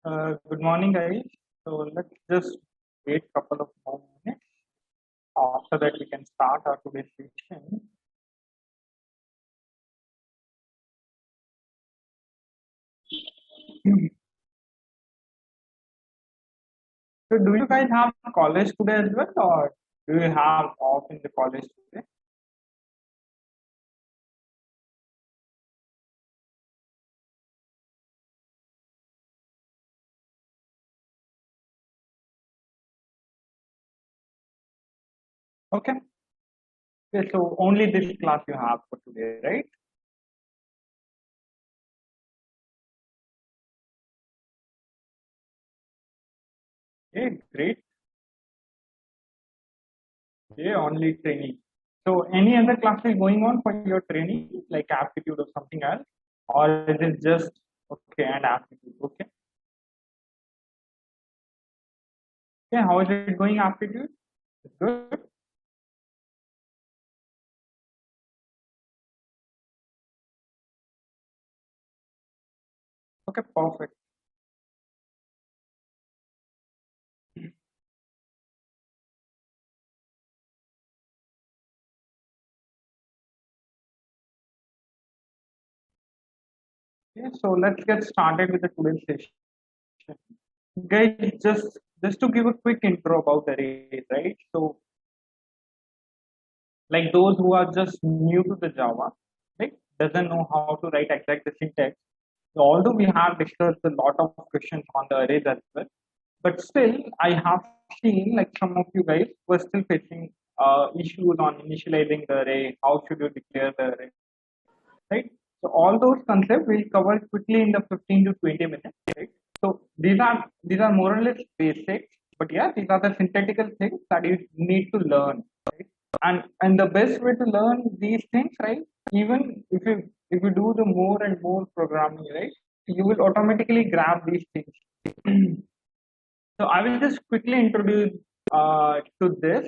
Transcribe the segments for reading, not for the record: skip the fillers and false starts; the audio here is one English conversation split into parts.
Good morning, guys. So let's just wait a couple of more minutes. After that, we can start our today's session. So, do you guys have college today as well, or do you have off in the college today? Okay. Okay, so only this class you have for today, right? Okay, great. Okay, only training. So, any other classes going on for your training, like aptitude or something else, or is it just okay and aptitude? Okay. Yeah, how is it going aptitude? It's good. Okay, perfect. Okay, so let's get started with the today's session. Guys, just to give a quick intro about arrays, right? So, like those who are just new to the Java, right, doesn't know how to write exact the syntax. So although we have discussed a lot of questions on the arrays as well, but still, I have seen like some of you guys were still facing issues on initializing the array. How should you declare the array? Right? So all those concepts we'll cover quickly in the 15 to 20 minutes, right? So these are more or less basics, but yeah, these are the synthetical things that you need to learn, right? And the best way to learn these things, right? Even if you do the more and more programming, right, you will automatically grab these things. So I will just quickly introduce to this.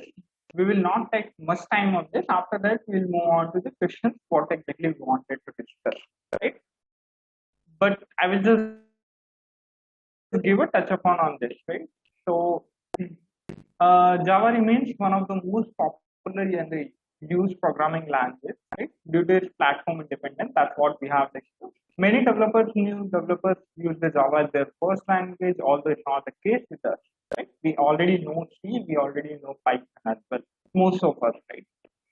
We will not take much time on this. After that, we'll move on to the questions, what exactly we wanted to discuss, right? But I will just give a touch upon on this, right? So Java remains one of the most popular and the used programming languages, right? Due to its platform independence, that's what we have discussed. Many new developers use the Java as their first language, although it's not the case with us, right? We already know C, we already know Python as well, most of us, right?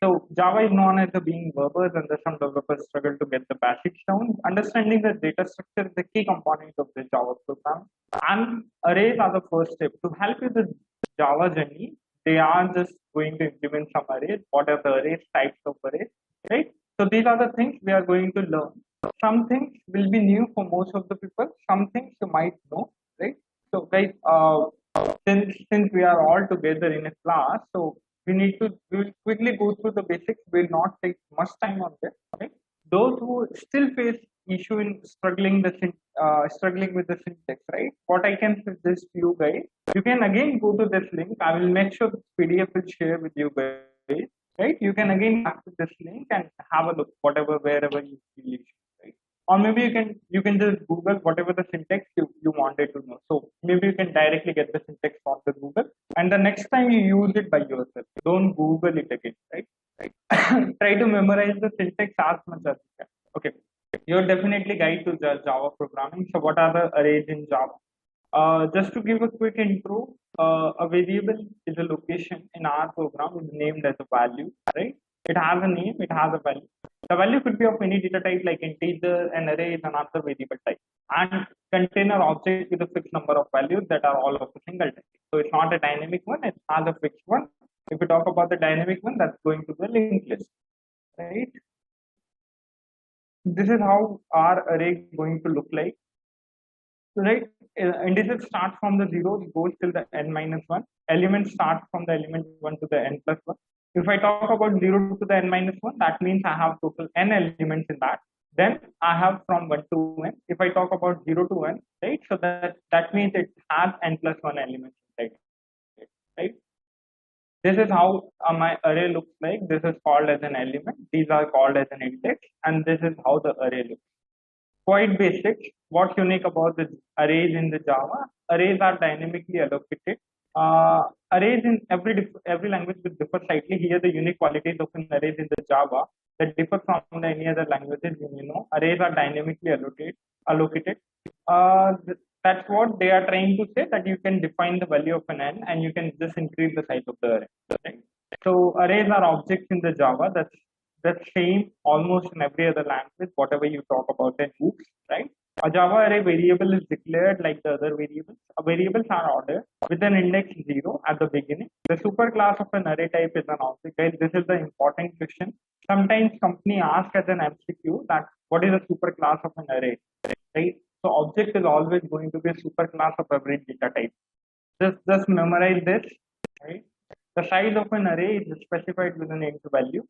So Java is known as the being verbose, and some developers struggle to get the basics down. Understanding the data structure is the key component of the Java program, and arrays are the first step to help you with Java journey. They are just going to implement some arrays. What are the arrays, types of arrays, right? So these are the things we are going to learn. Some things will be new for most of the people. Some things you might know, right? So guys, since we are all together in a class, so we will quickly go through the basics. We'll not take much time on this, right? Those who still face issue in struggling with the syntax, right? What I can suggest you guys, you can again go to this link. I will make sure this PDF will share with you guys, right? You can again access this link and have a look, whatever wherever you feel it, right? Or maybe you can just Google whatever the syntax you wanted to know. So maybe you can directly get the syntax from the Google, and the next time you use it by yourself, don't Google it again, right? Try to memorize the syntax as much as you can. Okay, you're definitely guide to Java programming. So what are the arrays in Java? Just to give a quick intro, a variable is a location in our program is named as a value, right? It has a name, it has a value. The value could be of any data type like integer, an array is another variable type, and container object with a fixed number of values that are all of a single type. So it's not a dynamic one, it has a fixed one. If we talk about the dynamic one, that's going to be a linked list, right? This is how our array is going to look like. So, right, integers start from the zero, goes till the n minus one. Elements start from the element one to the n plus one. If I talk about zero to the n minus one, that means I have total n elements in that. Then I have from one to n. If I talk about zero to n, right, so that means it has n plus one elements, right? Right. This is how my array looks like. This is called as an element. These are called as an index, and this is how the array looks. quite basic. What's unique about the arrays in the Java? Arrays are dynamically allocated. Arrays in every language will differ slightly. Here, the unique qualities of an arrays in the Java that differ from any other languages. Arrays are dynamically allocated. That's what they are trying to say, that you can define the value of an n and you can just increase the size of the array. Right? So arrays are objects in the Java. That's same almost in every other language, whatever you talk about in hooks, right? A Java array variable is declared like the other variables. Variables are ordered with an index 0 at the beginning. The superclass of an array type is an object. Guys, this is the important question. Sometimes company asks as an MCQ that what is a superclass of an array, right? So object is always going to be a superclass of every data type. Just memorize this, right? The size of an array is specified with an int value.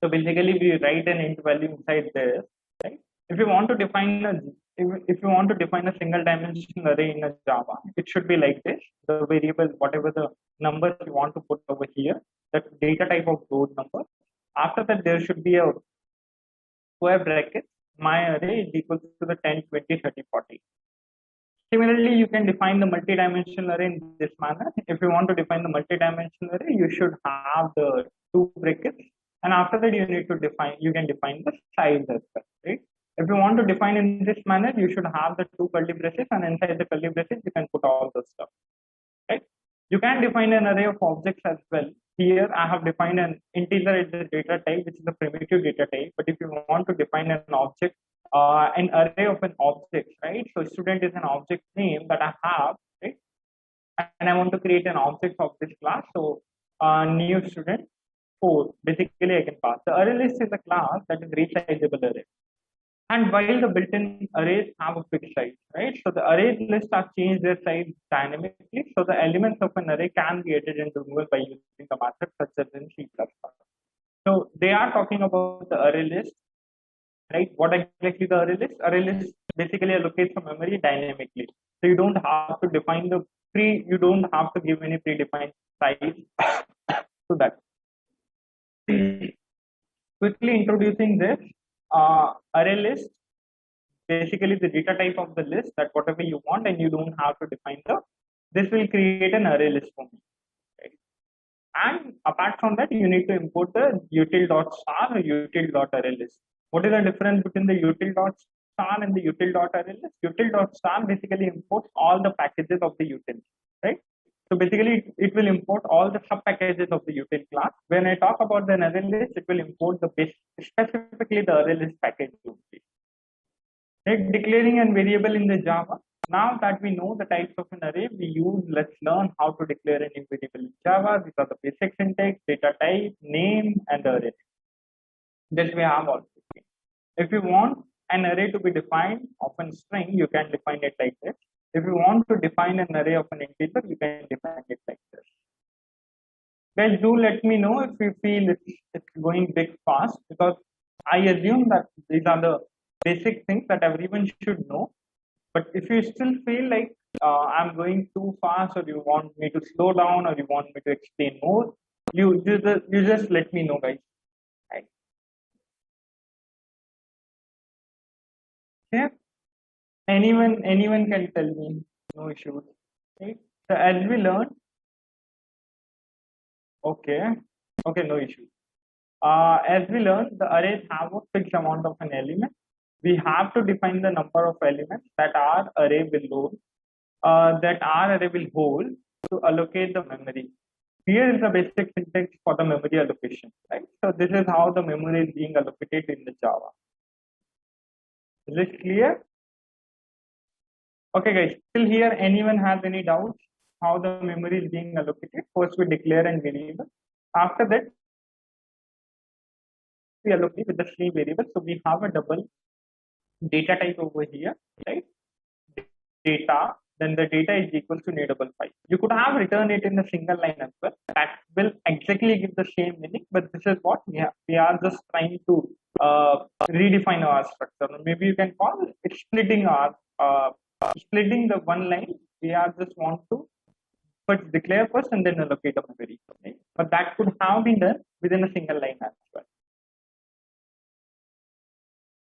So basically, we write an int value inside this, right? If you want to define a single dimensional array in a Java, it should be like this. The variable, whatever the numbers you want to put over here, that data type of row number. After that, there should be a square bracket. My array is equal to the 10, 20, 30, 40. Similarly, you can define the multi-dimensional array in this manner. If you want to define the multi-dimensional array, you should have the two brackets. And after that, you can define the size as well, right? If you want to define in this manner, you should have the two curly braces, and inside the curly braces, you can put all the stuff, right? You can define an array of objects as well. Here, I have defined an integer as the data type, which is a primitive data type. But if you want to define an object, an array of an object, right? So student is an object name that I have, right? And I want to create an object of this class. So new student 4. Basically, I can pass. The array list is a class that is resizable array. And while the built-in arrays have a fixed size, right? So the array lists are changed their size dynamically. So the elements of an array can be added and removed by using the method such as in C++. So they are talking about the array list, right? What exactly the array list? Array list basically allocates the memory dynamically. So you don't have to define you don't have to give any predefined size to that. Quickly introducing this array list, basically the data type of the list, that whatever you want, and you don't have to define this will create an array list for me, right? And apart from that, you need to import the util.star or util.array list. What is the difference between the util.star and the util.array list? Util.star basically imports all the packages of the util, right? So basically, it will import all the sub packages of the util class. When I talk about the array list, it will import specifically the array list package. Like declaring a variable in the Java. Now that we know the types of an array, let's learn how to declare a new variable in Java. These are the basic syntax, data type, name, and the array. This we have also. If you want an array to be defined of a string, you can define it like this. If you want to define an array of an integer, you can define it like this. Guys, do let me know if you feel it's going big fast, because I assume that these are the basic things that everyone should know. But if you still feel like I'm going too fast, or you want me to slow down, or you want me to explain more, you just let me know, guys. Right? Yeah. Anyone can tell me, no issues. Right? So as we learn, okay, no issues. As we learn, the arrays have a fixed amount of an element. We have to define the number of elements that our array will hold to allocate the memory. Here is the basic syntax for the memory allocation, right? So this is how the memory is being allocated in the Java. Is it clear? Okay, guys. Till here, anyone has any doubts how the memory is being allocated? First, we declare a variable. After that, we allocate with the string variable. So we have a double data type over here, right? Data, then the data is equal to new double file. You could have written it in a single line as well. That will exactly give the same meaning, but this is what we are just trying to redefine our structure. Maybe you can call it splitting the one line. We are just want to first declare first and then allocate a memory. Okay? But that could have been done within a single line as well.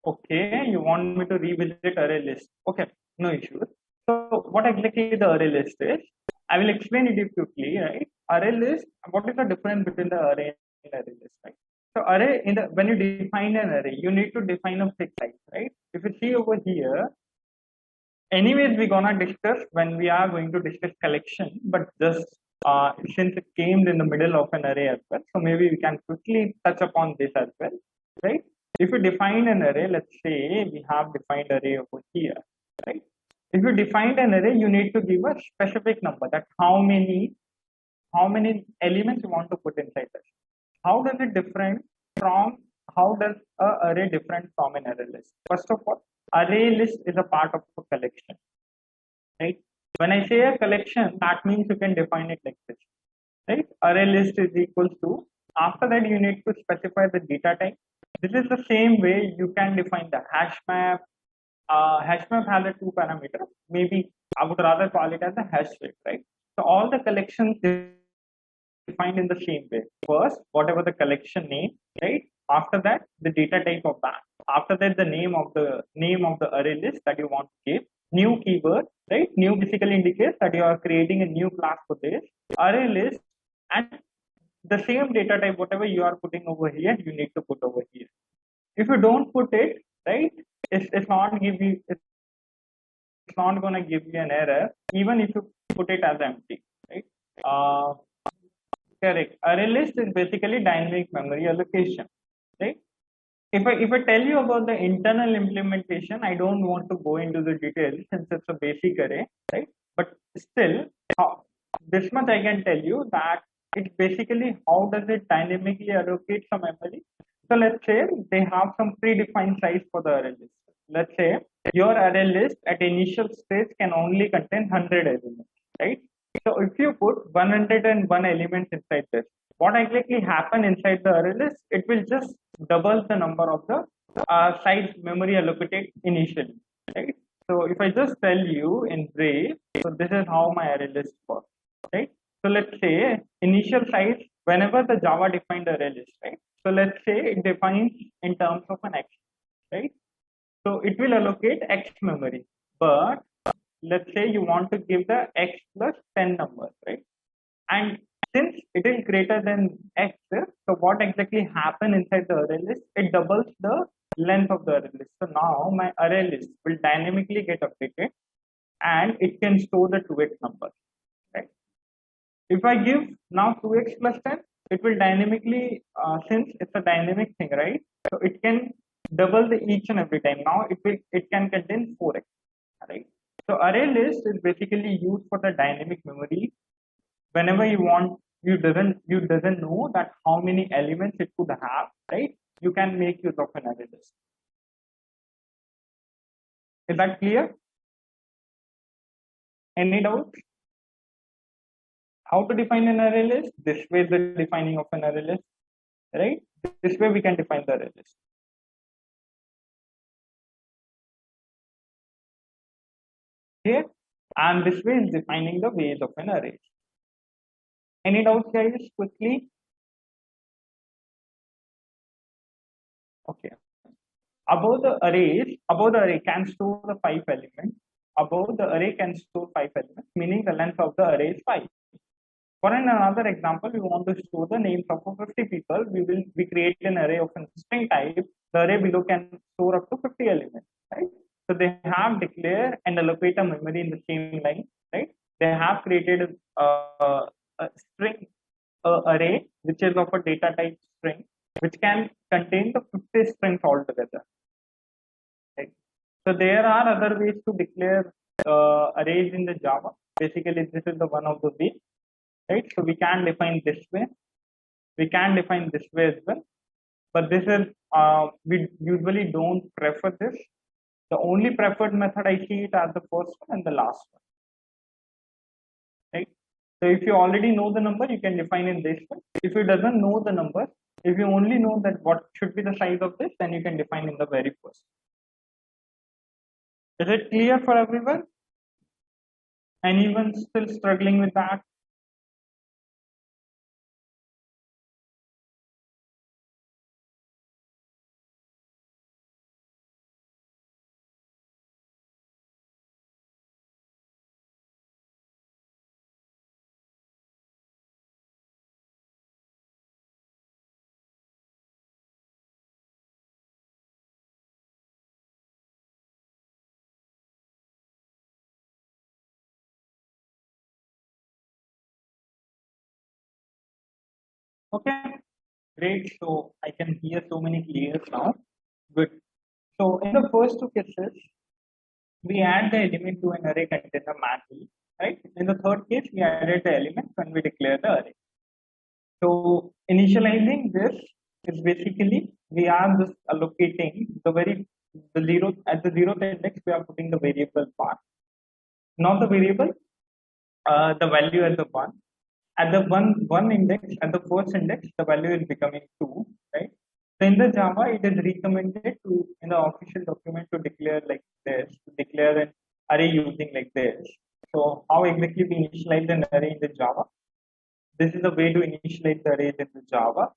Okay, you want me to revisit array list. Okay, no issues. So what exactly the array list is? I will explain it quickly, right? Array list, what is the difference between the array and array list, right? So array in the when you define an array, you need to define a fixed size, right? If you see over here, anyways, we're gonna discuss when we are going to discuss collection, but just since it came in the middle of an array as well, so maybe we can quickly touch upon this as well, right? If you define an array, let's say we have defined array over here, right? If you define an array, you need to give a specific number that how many elements you want to put inside this. How does it different from how does a array different from an array list? First of all, array list is a part of a collection, right? When I say a collection, that means you can define it like this, right? Array list is equals to, after that you need to specify the data type. This is the same way you can define the hash map. Hash map has a two parameter. Maybe I would rather call it as a hash rate, right? So all the collections defined in the same way. First, whatever the collection name, right? After that, the data type of that. After that, the name of the array list that you want to give. New keyword, right? New basically indicates that you are creating a new class for this array list, and the same data type, whatever you are putting over here, you need to put over here. If you don't put it, right, it's not give you, it's not gonna give you an error, even if you put it as empty, right? Uh, Correct. Array list is basically dynamic memory allocation, right? If I tell you about the internal implementation, I don't want to go into the details since it's a basic array, right? But still, this much I can tell you that it's basically how does it dynamically allocate some memory. So let's say they have some predefined size for the array list. Let's say your array list at initial stage can only contain 100 elements, right? So if you put 101 elements inside this, what exactly happen inside the array list? It will just double the number of the size memory allocated initially, right? So if I just tell you in brief, so this is how my array list works, right? So let's say initial size, whenever the Java defined array list, right? So let's say it defines in terms of an X, right? So it will allocate X memory, but let's say you want to give the X plus 10 numbers, right? And since it is greater than X, so what exactly happen inside the array list? It doubles the length of the array list. So now my array list will dynamically get updated and it can store the 2x numbers, right? If I give now 2x plus 10, it will dynamically, since it's a dynamic thing, right? So it can double the each and every time. Now it can contain 4x, right? So array list is basically used for the dynamic memory. Whenever you doesn't know that how many elements it could have, right? You can make use of an array list. Is that clear? Any doubts? How to define an array list? This way is the defining of an array list, right? This way we can define the array list. Here, and this way is defining the ways of an array. Any doubts, guys? Quickly. Okay. Above the array can store the 5 elements. Above the array can store 5 elements, meaning the length of the array is 5. For another example, we want to store the names of 50 people. We create an array of a string type. The array below can store up to 50 elements, right? So they have declare and allocate a memory in the same line, right? They have created a string array which is of a data type string, which can contain the 50 strings altogether. Right? So there are other ways to declare arrays in the Java. Basically, this is the one of the ways, right? So we can define this way. We can define this way as well. But this is, we usually don't prefer this. The only preferred method I see it as the first one and the last one, right? So if you already know the number, you can define in this way. If you doesn't know the number, if you only know that what should be the size of this, then you can define in the very first. Is it clear for everyone? Anyone still struggling with that? Okay, great. So I can hear so many clears now. Good. So in the first two cases, we add the element to an array container manually, right? In the third case, we added the element when we declare the array. So initializing this is basically we are just allocating the zero at the zeroth index, we are putting the variable part, not the variable, the value as the one. At the one index, at the first index, the value is becoming two, right? So in the Java, it is recommended to in the official document to declare like this, to declare an array using like this. So how exactly we initialize an array in the Java? This is the way to initialize the arrays in the Java,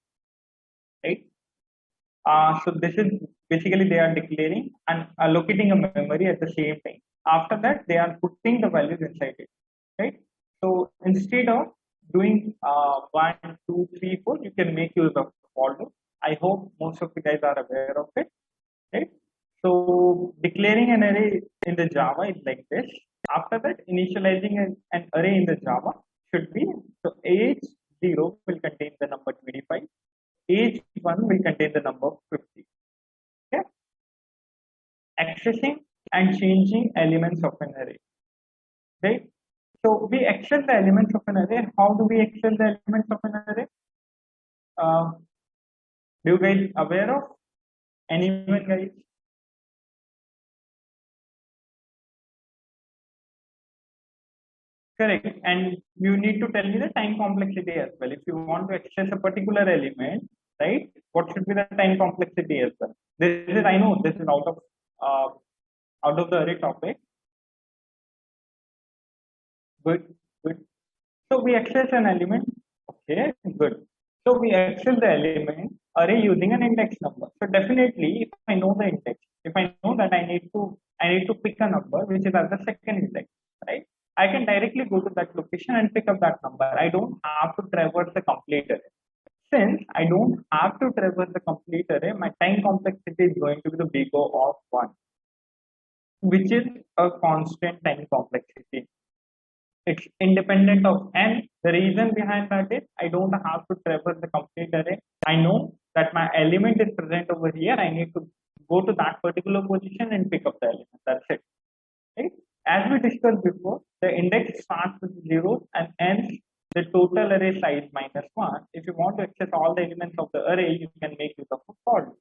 right? So this is basically they are declaring and allocating a memory at the same time. After that, they are putting the values inside it, right? So instead of doing 1, 2, 3, 4, you can make use of for loop. I hope most of you guys are aware of it, right? So declaring an array in the Java is like this. After that, initializing an array in the Java should be so age 0 will contain the number 25, age 1 will contain the number 50. Okay? Accessing and changing elements of an array, right? So we access the elements of an array. How do we access the elements of an array? Do you guys aware of anyone, guys? Correct. And you need to tell me the time complexity as well. If you want to access a particular element, right? What should be the time complexity as well? This is I know this is uh, out of the array topic. Good, good. So we access an element. Okay, good. So we access the element array using an index number. So definitely, if I know the index, if I know that I need to pick a number which is at the second index, right? I can directly go to that location and pick up that number. I don't have to traverse the complete array. Since I don't have to traverse the complete array, my time complexity is going to be the big O of one, which is a constant time complexity. It's independent of n. The reason behind that is I don't have to traverse the complete array. I know that my element is present over here. I need to go to that particular position and pick up the element. That's it. Right? As we discussed before, the index starts with zeros and ends the total array size minus one. If you want to access all the elements of the array, you can make use of a for loop.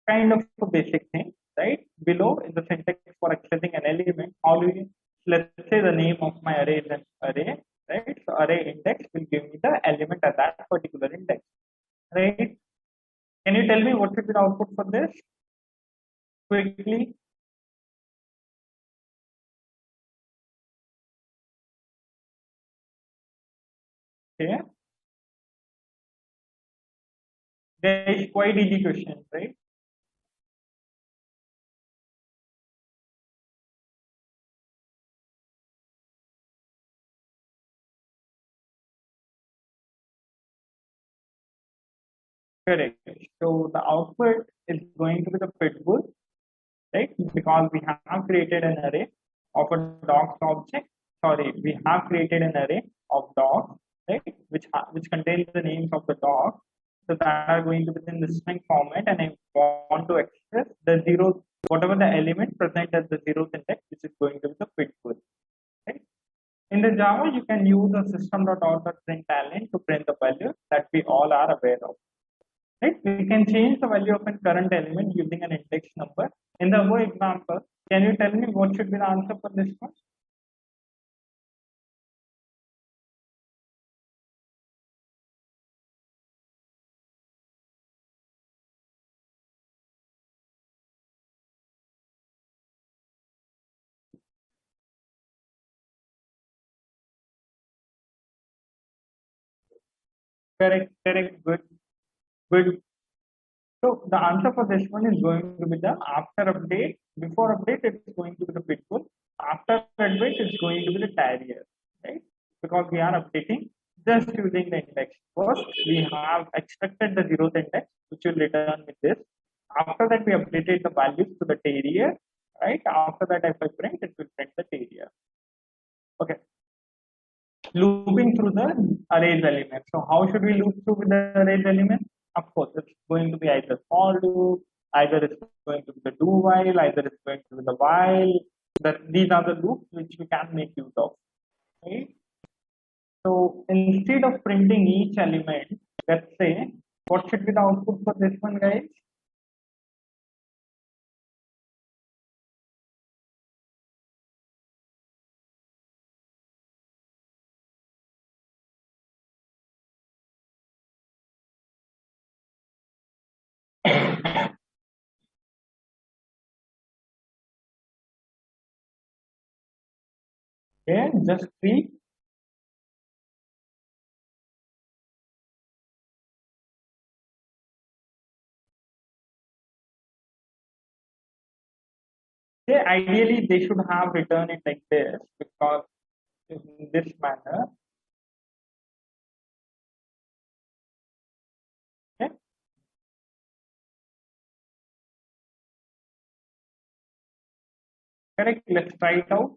Kind of a basic thing, right? Below is the syntax for accessing an element. How do you, let's say the name of my array is an array, right? So array index will give me the element at that particular index, right? Can you tell me what should be the output for this? Quickly. Okay. There is quite easy question, right? Correct. So the output is going to be the pitbull, right? Because we have created an array of a dogs object. Sorry, we have created an array of dogs, right? Which contains the names of the dogs. So that are going to be in the string format, and I want to access the zero, whatever the element present at the zeroth index, which is going to be the pitbull, right? In the Java, you can use the system.out.println to print the value that we all are aware of. Right? We can change the value of a current element using an index number. In the above example, can you tell me what should be the answer for this one? Correct, correct, good, good. So the answer for this one is going to be the after update. Before update, it's going to be the pitbull. After update, it's going to be the terrier, right? Because we are updating just using the index. First, we have extracted the zeroth index, which will return with this. After that, we updated the values to the terrier, right? After that, if I print, it will print the terrier. Okay. looping through the array's element. So how should we loop through with the array's element? Of course, it's going to be either for loop, either it's going to be the do while, either it's going to be the while. That these are the loops which we can make use of. Right? So instead of printing each element, let's say, what should be the output for this one, guys? Okay, just three. Okay, ideally they should have written it like this because in this manner. Okay, correct. Let's try it out.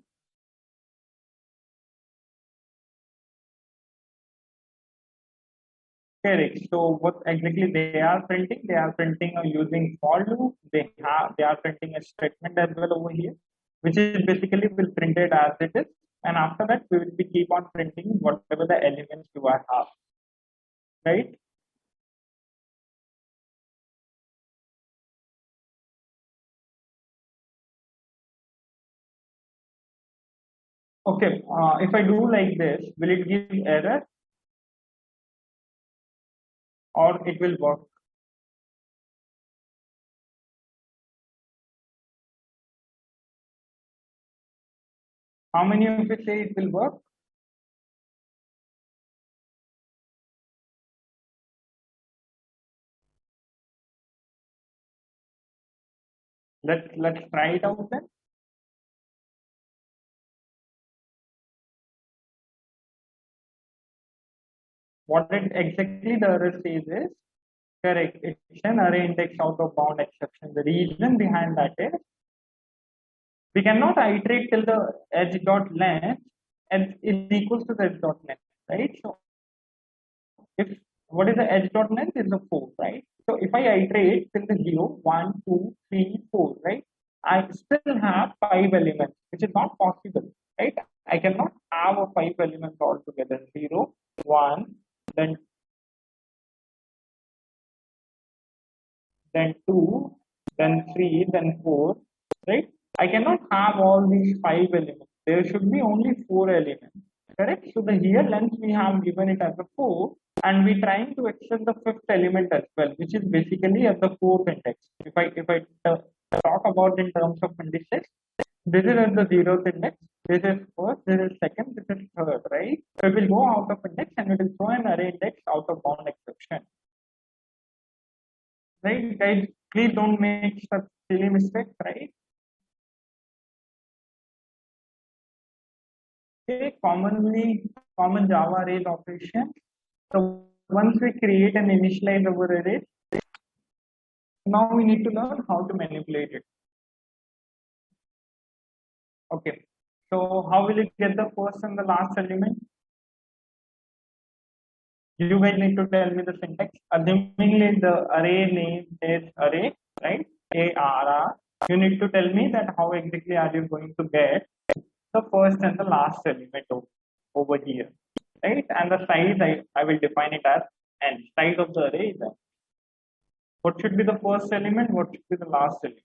Correct. So what exactly they are printing? They are printing using for loop. They are printing a statement as well over here, which is basically will print it as it is. And after that, we will be keep on printing whatever the elements you are have. Right? Okay. If I do like this, will it give error or it will work? How many of you say it will work? Let's try it out then. What it exactly the error says is correct. It's an array index out of bound exception. The reason behind that is we cannot iterate till the edge dot length and is equals to the edge dot length, right? So if what is the edge dot length is the 4, right? So if I iterate till the 0, 1, 2, 3, 4, right? I still have 5 elements, which is not possible, right? I cannot have a 5 elements altogether. 0, 1, then 2, then 3, then 4, right? I cannot have all these 5 elements. There should be only 4 elements, correct? So the here length we have given it as a 4, and we trying to extend the 5th element as well, which is basically at the 4th index. If I talk about in terms of indices, this is at the 0th index, this is first, this is second, this is third, right? So it will go out of index and it will throw an array index out of bound exception. Right, guys, please don't make such silly mistakes, right? Okay, common Java arrays operation. So once we create and initialize our array, now we need to learn how to manipulate it. Okay, so how will you get the first and the last element? You guys need to tell me the syntax. Assuming the array name is array, right? ARR. You need to tell me that how exactly are you going to get the first and the last element over here, right? And the size I will define it as n. Size of the array is n. What should be the first element? What should be the last element?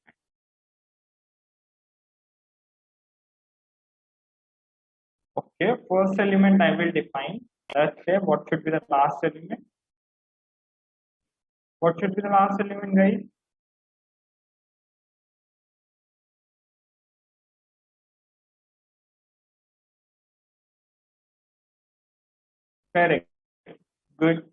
Okay, first element I will define. Let's say what should be the last element? What should be the last element, guys? Correct. Good.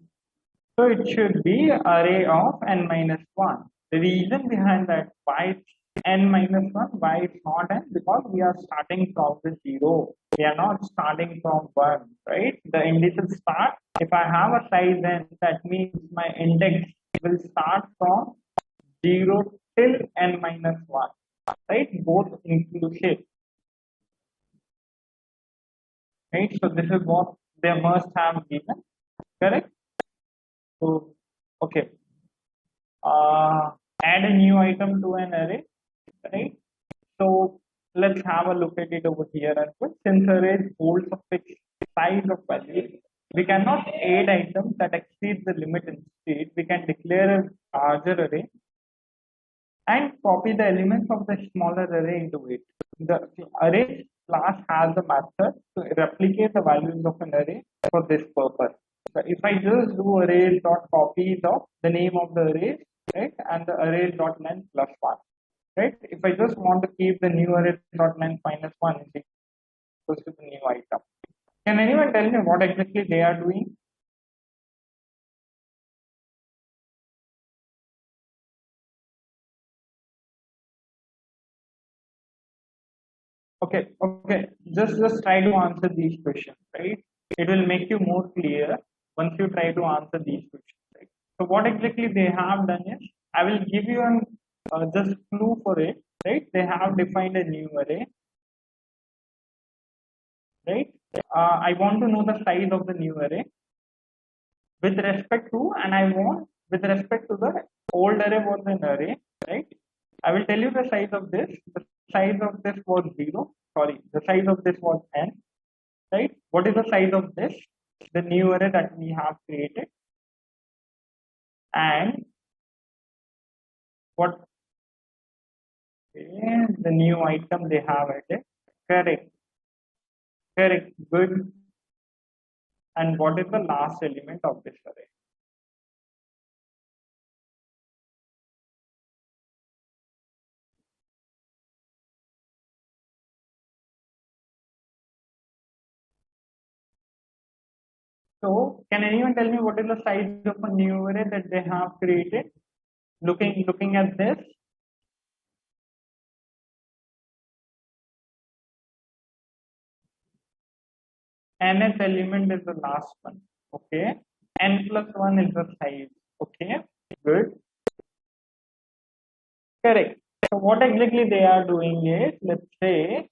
So it should be array of n minus 1. The reason behind that, why it's n minus 1, why it's not n? Because we are starting from the 0. We are not starting from 1, right? The indices start. If I have a size n, that means my index will start from 0 till n minus 1, right? Both inclusive, right? So this is what they must have given, correct? So, okay, uh, add a new item to an array, right? So let's have a look at it over here as well. Since array holds a fixed size of values, we cannot add items that exceed the limit. Instead, we can declare a larger array and copy the elements of the smaller array into it. The array class has a method to replicate the values of an array for this purpose. So if I just do array dot copy the name of the array, right, and the array dot length plus one, right? If I just want to keep the new array dot length minus one is equals to the new item. Can anyone tell me what exactly they are doing? Okay. Just try to answer these questions, right? It will make you more clear once you try to answer these questions, right? So what exactly they have done is, I will give you an just clue for it, right? They have defined a new array, right? I want to know the size of the new array with respect to, and I want with respect to the old array was an array, right? I will tell you the size of this. The size of this was 0. Sorry, the size of this was n, right? What is the size of this? The new array that we have created, and what is the new item they have added? Correct, correct, good. And what is the last element of this array? So, can anyone tell me what is the size of a new array that they have created? Looking at this, nth element is the last one. Okay, n plus one is the size. Okay, good, correct. So, what exactly they are doing is, let's say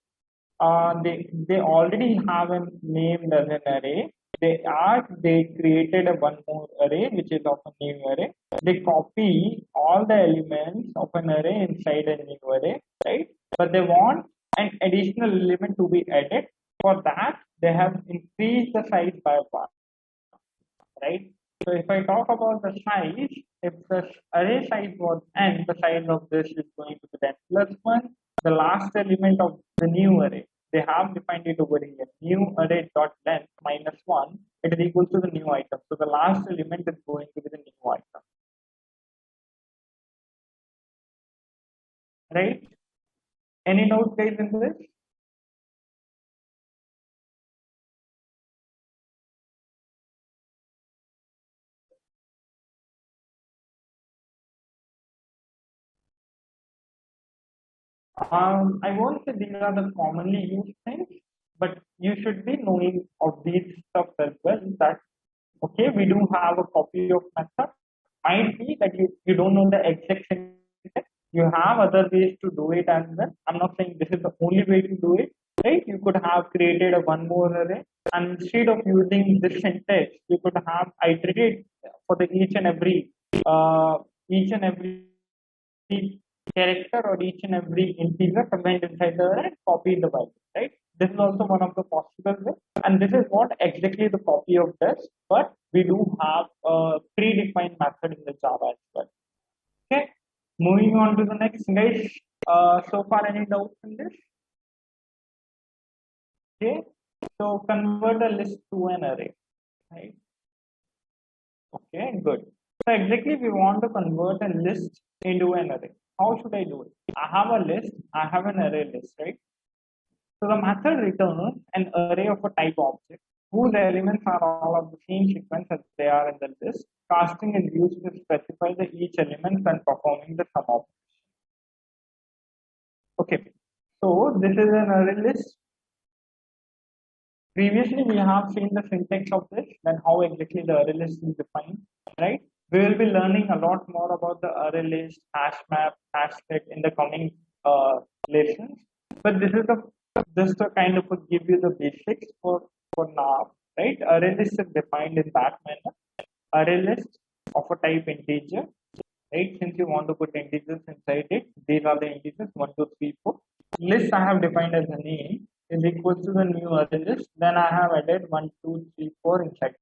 they already have a name as an array. They created a one more array which is of a new array. They copy all the elements of an array inside a new array, right? But they want an additional element to be added. For that, they have increased the size by one, right? So if I talk about the size, if the array size was n, the size of this is going to be n plus 1. The last element of the new array, they have defined it over here. New array dot length minus 1, it is equal to the new item. So the last element is going to be the new item, right? Any notes guys in this? I won't say these are the commonly used things, but you should be knowing of these stuff as well. That okay, we do have a copy of method. Might be that you don't know the exact syntax. You have other ways to do it as well. I'm not saying this is the only way to do it, right? You could have created a one more array, and instead of using this syntax, you could have iterated for the each and every character or each and every integer contained inside the array and copy the value, right? This is also one of the possible ways, and this is what exactly the copy of does, but we do have a predefined method in the Java as well. Okay, moving on to the next, guys. So far, any doubts in this? Okay, so convert a list to an array, right? Okay, good. So exactly we want to convert a list into an array. How should I do it? I have a list, I have an array list, right? So the method returns an array of a type object whose elements are all of the same sequence as they are in the list. Casting is used to specify the each element and performing the sum operation. Okay, so this is an array list. Previously, we have seen the syntax of this and how exactly the array list is defined, right? We will be learning a lot more about the array list, hash map, hash set in the coming lessons. But this is just a kind of give you the basics for now. right? Array list is defined in that manner. Array list of a type integer, right? Since you want to put integers inside it, these are the integers 1, 2, 3, 4. List I have defined as a name is equal to the new array list. Then I have added 1, 2, 3, 4 inside.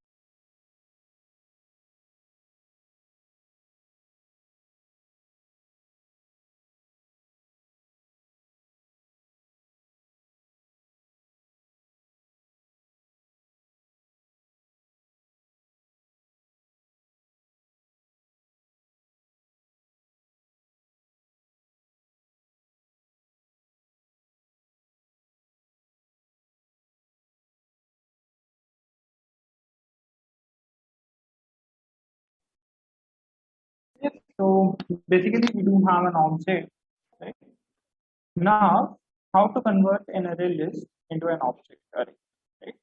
Yes, so basically we do have an object, right? Now, how to convert an array list into an object array, right?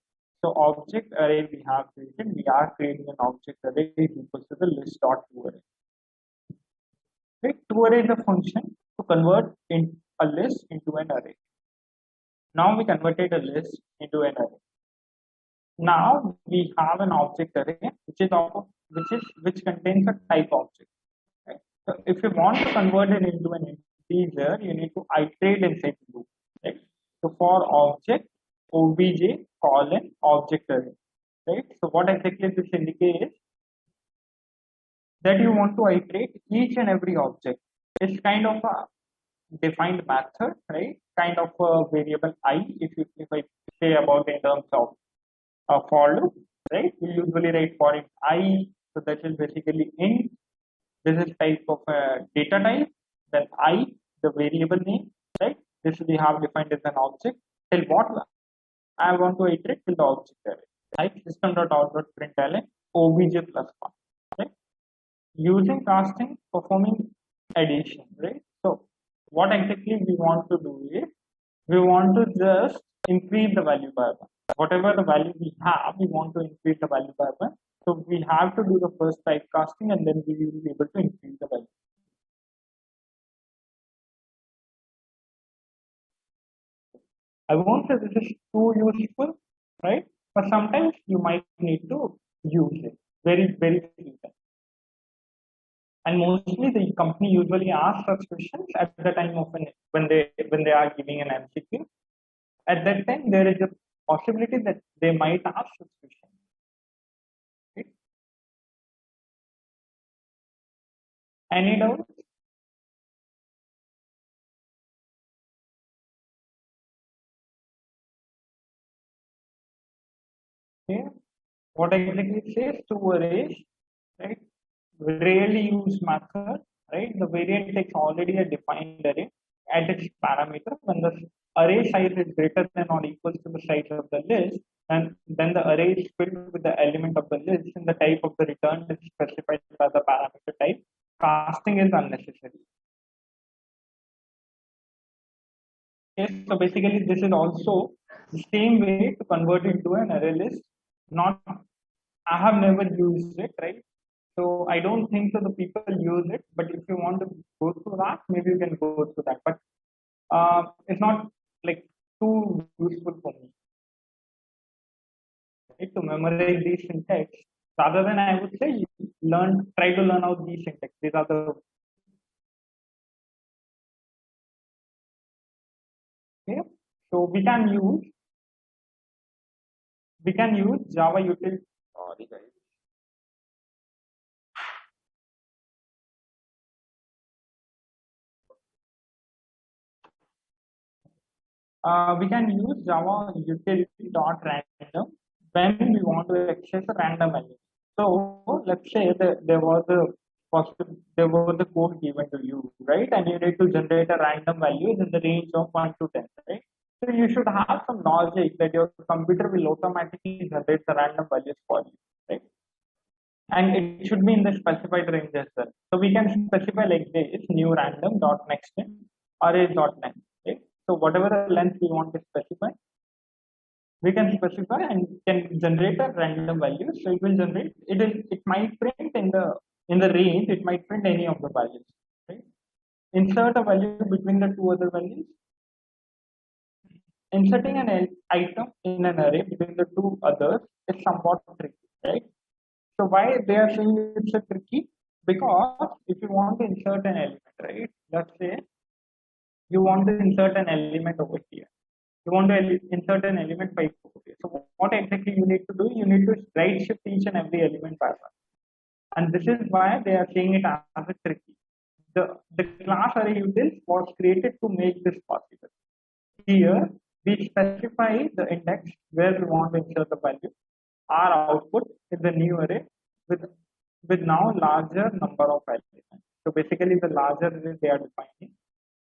So object array we have created, we are creating an object array equals to the list dot to array. Right? To array is a function to convert in a list into an array. Now we converted a list into an array. Now we have an object array which contains a type object. Right? So if you want to convert it into an integer, you need to iterate inside the loop. Right? So for object obj colon object array. Right? So what exactly this indicates that you want to iterate each and every object. It's kind of a defined method, right? Kind of a variable I, if I say about in terms of a for loop, right? We usually write for int I, so that is basically int. This is type of a data type. Then I, the variable name, right? This we have defined as an object. Till what I want to iterate till the object array. Like system.out.println obj plus one, right? Using casting, performing addition, right? So what exactly we want to do is we want to just increase the value by one. Whatever the value we have, we want to increase the value by one. So we have to do the first typecasting and then we will be able to increase the value. I won't say this is too useful, right? But sometimes you might need to use it very, very few times. And mostly the company usually asks such questions at the time of when they are giving an MCQ. At that time, there is a possibility that they might ask such questions. Right? Any doubts? Okay. What exactly it says to arrays, right? Rarely used method, right? The variant takes already a defined array at its parameter. When the array size is greater than or equals to the size of the list, and then the array is filled with the element of the list and the type of the return is specified by the parameter type. Casting is unnecessary. Yes, so basically this is also the same way to convert into an array list. Not, I have never used it, right? So I don't think so the people use it, but if you want to go through that, maybe you can go through that. But it's not like too useful for me, right? To memorize these syntax. Rather than I would say try to learn out these syntax. These are the okay. So we can use Java utility. Sorry guys. We can use Java utility.random when we want to access a random element. So let's say that there was a code given to you, right? And you need to generate a random value in the range of 1 to 10, right? So you should have some logic that your computer will automatically generate the random values for you, right? And it should be in the specified range as well. So we can specify like this new random dot next array dot length. Right? So whatever the length we want to specify, we can specify and can generate a random value. So it will generate it might print in the range, it might print any of the values. Right? Insert a value between the two other values. inserting an item in an array between the two others is somewhat tricky, right? So why they are saying it's a tricky? Because if you want to insert an element, right? Let's say you want to insert an element over here. You want to insert an element 5 over here. So what exactly you need to do? You need to right shift each and every element by one. And this is why they are saying it as a tricky. The class array utils was created to make this possible. Here, we specify the index where we want to insert the value. Our output is the new array with, with now larger number of elements. So basically the larger array they are defining.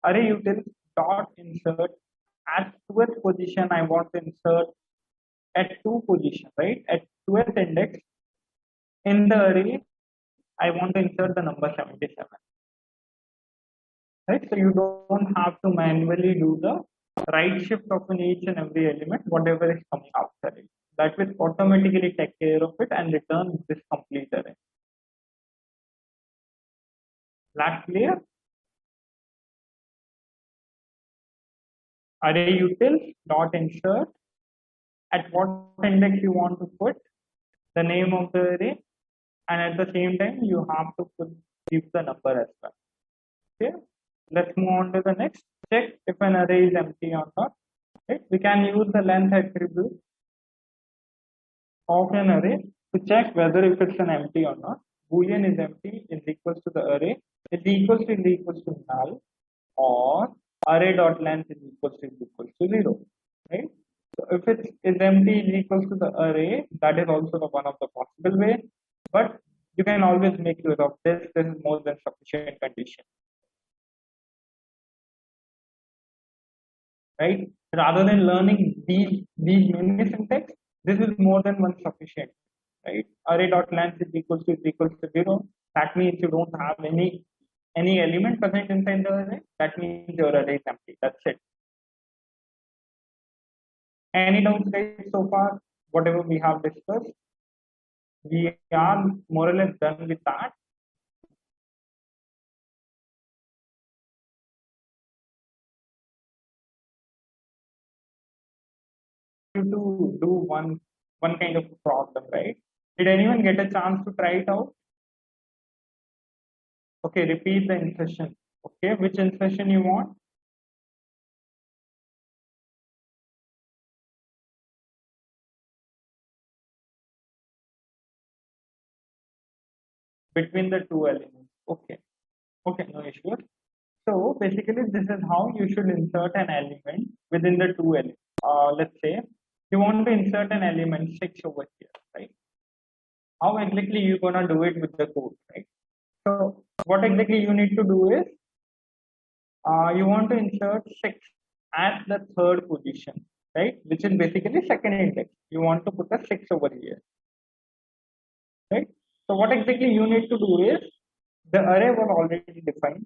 Array utils dot insert at 12th position I want to insert at 2 position, right? At 12th index in the array, I want to insert the number 77. Right? So you don't have to manually do the right shift of each and every element, whatever is coming after it. That will automatically take care of it and return this complete array. That clear? Array utils dot insert at what index you want to put the name of the array, and at the same time you have to give the number as well. Okay, let's move on to the next. Check if an array is empty or not. Right? We can use the length attribute of an array to check whether if it's an empty or not. Boolean is empty is equals to the array is equals to null, or array.length is equals to 0. Right? So if it is empty is equals to the array, that is also the one of the possible way. But you can always make use of this. This is more than sufficient condition. Right? Rather than learning these many syntax, this is more than one sufficient. Right? Array.length is equals to 0. That means you don't have any element present inside the array. That means your array is empty. That's it. Any doubts, guys, so far? Whatever we have discussed, we are more or less done with that. To do one kind of problem, right? Did anyone get a chance to try it out? Okay, repeat the insertion. Okay, which insertion you want? Between the two elements. Okay, no issue. So basically, this is how you should insert an element within the two elements. Let's say you want to insert an element 6 over here, right? How exactly you gonna do it with the code, right? So what exactly you need to do is you want to insert 6 at the third position, right? Which is basically second index. You want to put a 6 over here, right? So what exactly you need to do is the array was already defined.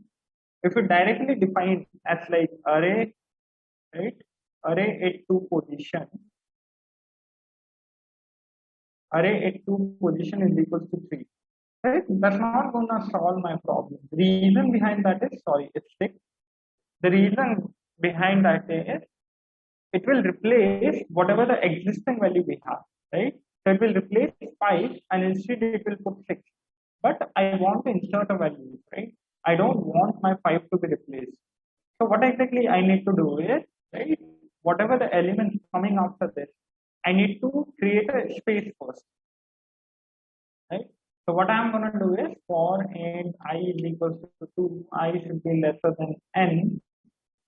If you directly define as like array, right? Array at 2 position. Array at 2 position is equals to 3. Right? That's not gonna solve my problem. The reason behind that is, sorry, it's 6. The reason behind that is it will replace whatever the existing value we have, right? So it will replace 5 and instead it will put 6. But I want to insert a value, right? I don't want my 5 to be replaced. So what exactly I need to do is, right? Whatever the elements coming after this, I need to create a space first, right? So what I'm going to do is for and I is equals to 2, I should be lesser than n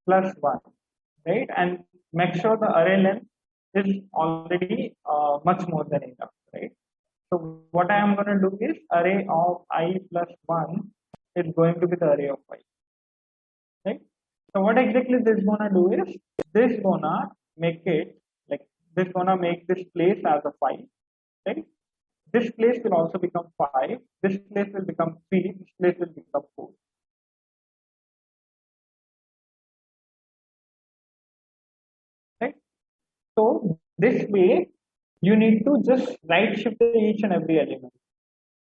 plus 1, right? And make sure the array length is already much more than enough, right? So what I am going to do is array of I plus 1 is going to be the array of I, right? So what exactly this gonna do is this gonna make it like this gonna make this place as a 5, right? This place will also become 5. This place will become 3. This place will become 4. Right? So this way, you need to just right shift each and every element,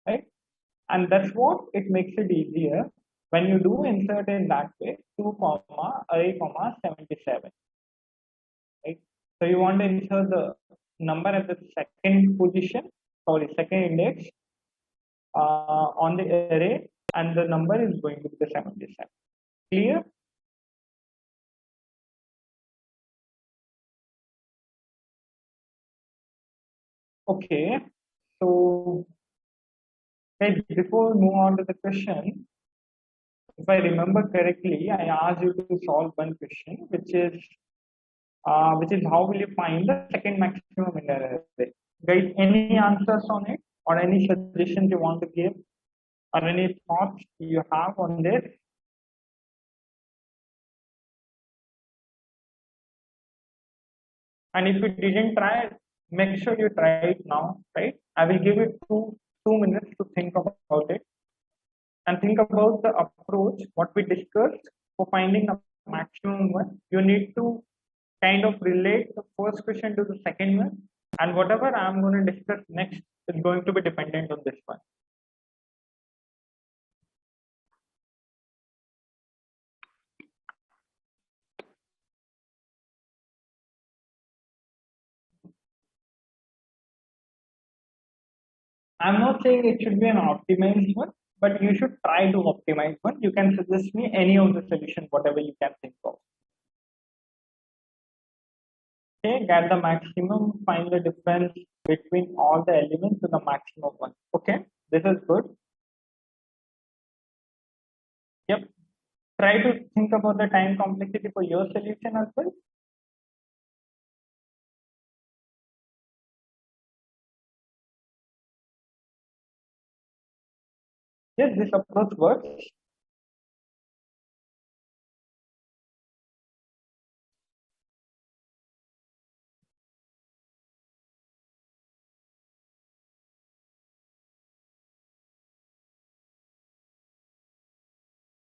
right? And that's what it makes it easier when you do insert in that way 2 comma array comma 77. Right? So you want to insert the number at the second position, sorry, second index on the array, and the number is going to be the 77. Clear? Okay. So before we move on to the question, if I remember correctly, I asked you to solve one question, which is how will you find the second maximum in the array? Guys, any answers on it, or any suggestions you want to give, or any thoughts you have on this? And if you didn't try it, make sure you try it now, right? I will give you two minutes to think about it and think about the approach, what we discussed for finding the maximum one. You need to kind of relate the first question to the second one, and whatever I'm going to discuss next is going to be dependent on this one. I'm not saying it should be an optimized one, but you should try to optimize one. You can suggest me any of the solution, whatever you can think of. Okay, get the maximum, find the difference between all the elements to the maximum one. Okay, this is good. Yep. Try to think about the time complexity for your solution as well. Yes, this approach works.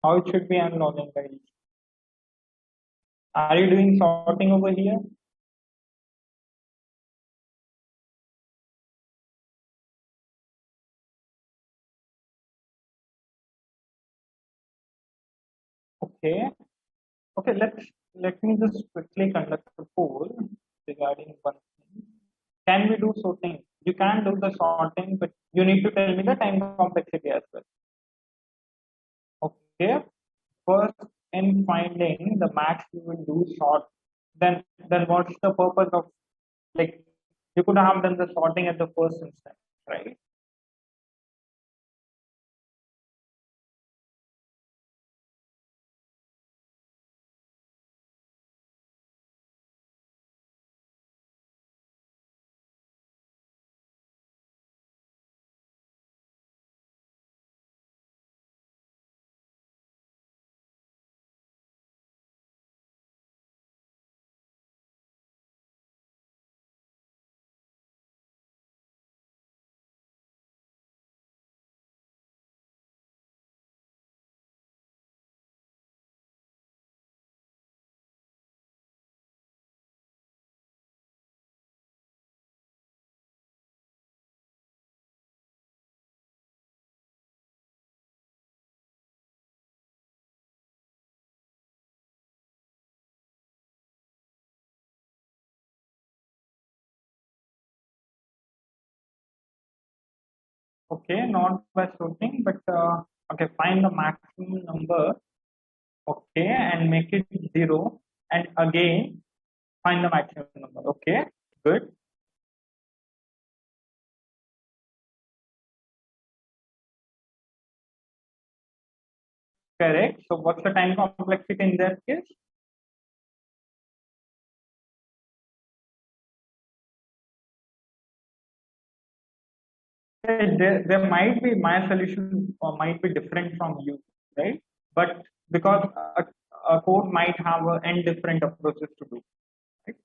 How it should be, I'm learning, guys. Are you doing sorting over here? Okay. Okay, let me just quickly conduct a poll regarding one thing. Can we do sorting? You can do the sorting, but you need to tell me the time complexity as well. Okay. First, in finding the max, you will do sort. Then what's the purpose of, like, you could have done the sorting at the first instance, right? Okay, not by sorting, but okay, find the maximum number. Okay, and make it 0, and again find the maximum number. Okay, good. Correct. So what's the time complexity in that case? There might be, my solution might be different from you, right? But because a code might have n different approaches to do, right?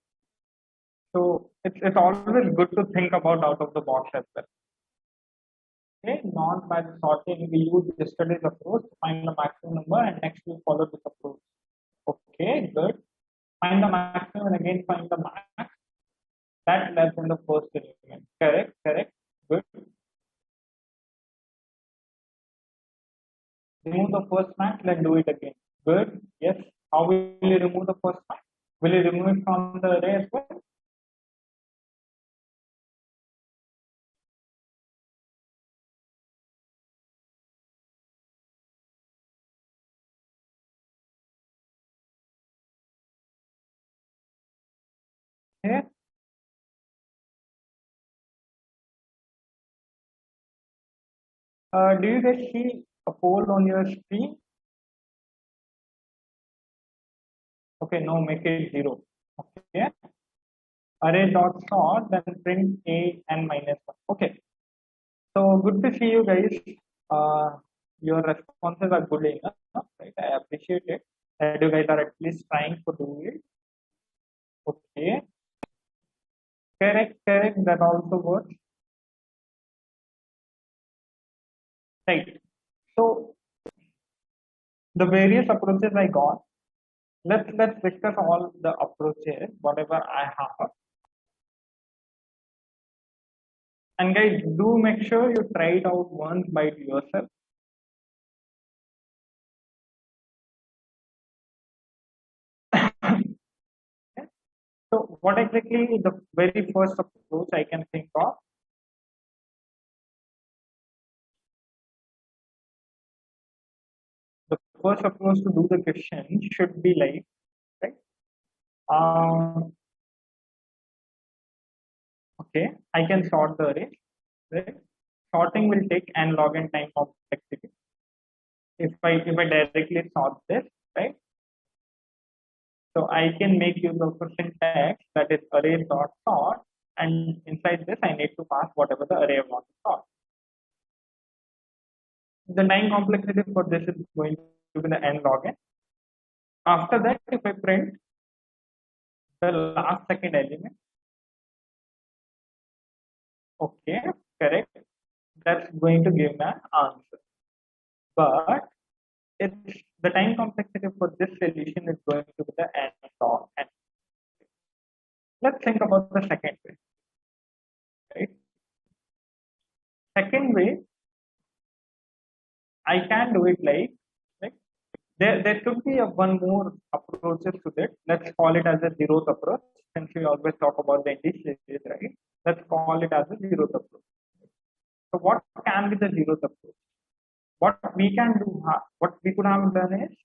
So it's always good to think about out of the box as well. Okay, not by the sorting, we use yesterday's approach to find the maximum number, and next we follow this approach. Okay, good. Find the maximum and again find the max. That less than the first element. Correct, correct. Good. Remove the first max, let's do it again. Good. Yes. How will you remove the first max? Will you remove it from the array as well? Okay. Do you guys see a poll on your screen? Okay, no, make it 0. Okay. Array dot sort, then print a n minus 1. Okay. So good to see you guys. Your responses are good enough, right? I appreciate it that you guys are at least trying to do it. Okay. Correct, correct. That also works. Right. So the various approaches I got. Let's discuss all the approaches, whatever I have. And guys, do make sure you try it out once by yourself. So what exactly is the very first approach I can think of? The first approach to do the question should be like, right? Okay, I can sort the array, right? Sorting will take n log n time complexity. If I directly sort this, right? So I can make use of a syntax that is array dot sort, and inside this I need to pass whatever the array I want to sort. The time complexity for this is going to be the n log n. After that, if I print the last second element, okay, correct, that's going to give me an answer. But it's the time complexity for this solution is going to be the n log n. Let's think about the second way, right? Second way, I can do it like there should be one more approaches to that. Let's call it as a zeroth approach, since we always talk about the indices, right? Let's call it as a zeroth approach. So what can be the zeroth approach? What we can do, what we could have done is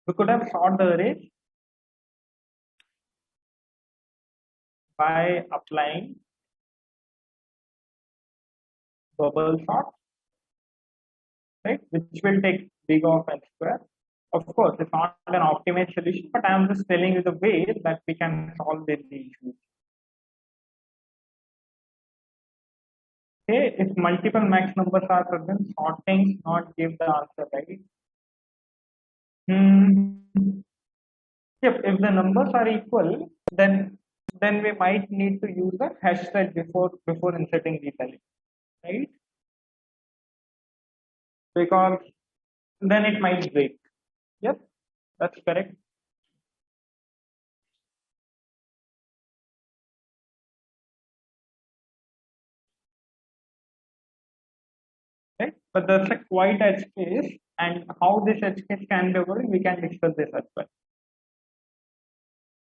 we could have sorted the array by applying bubble sort, right? Which will take big of n square. Of course, it's not an optimized solution, but I'm just telling you the way that we can solve this issue. Okay, if multiple max numbers are present, sorting not give the answer, right? Yep, if the numbers are equal, then we might need to use the hash set before inserting these elements, right? Because then it might break. Yep, that's correct. Right? But that's a quite edge case, and how this edge case can be avoided, we can discuss this as well.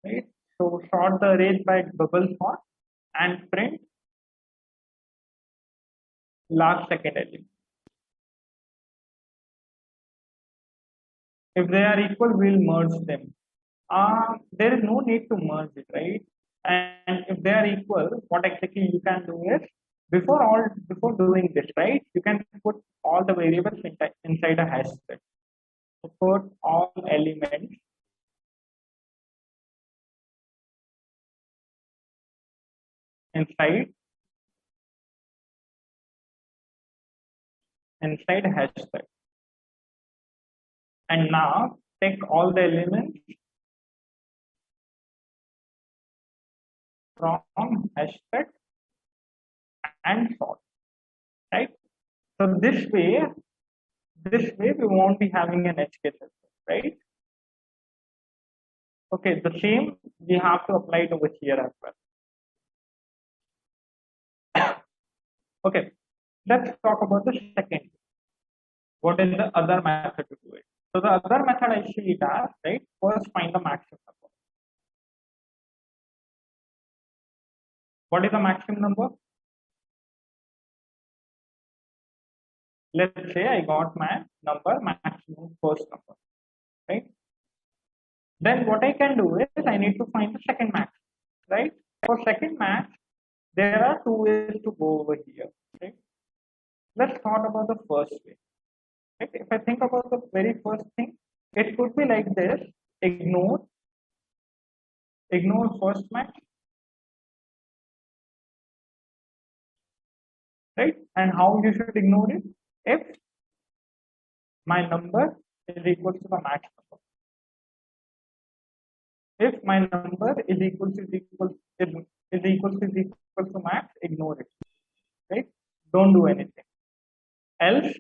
Right? So sort the arrays by bubble sort and print last second element. If they are equal, we'll merge them. There is no need to merge it, right? And if they are equal, what exactly you can do is before doing this, right? You can put all the variables inside a hash set. So put all elements inside hash set. And now take all the elements from hash set and sort, right? So this way we won't be having an edge case, right? Okay, the same we have to apply it over here as well. Okay, let's talk about the second. What is the other method to do it? So the other method I see it as, right? First find the maximum number. What is the maximum number? Let's say I got my number maximum first number, right? Then what I can do is I need to find the second max, right? For second max, there are two ways to go over here, right? Let's talk about the first way. Right? If I think about the very first thing, it could be like this: ignore, ignore first max, right? And how you should ignore it? If my number is equal to the max number. If my number is equal to max, ignore it, right? Don't do anything. Else,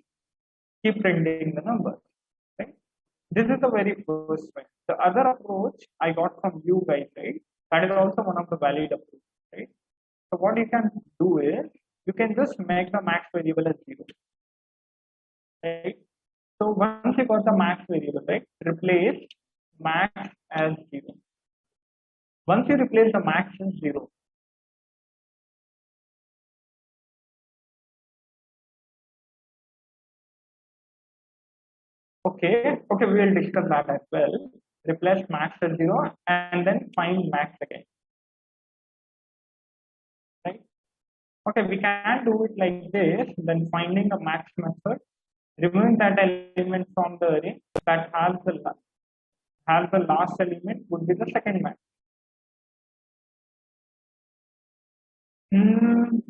keep printing the number, right? This is the very first way. The other approach I got from you guys, right? That is also one of the valid approach, right? So what you can do is you can just make the max variable as 0, right? So once you got the max variable, right, replace max as 0. Once you replace the max as 0, okay, we will discuss that as well. Replace max as 0 and then find max again, right? Okay, we can do it like this, then finding the max method, removing that element from the array that has the last element would be the second max. Hmm,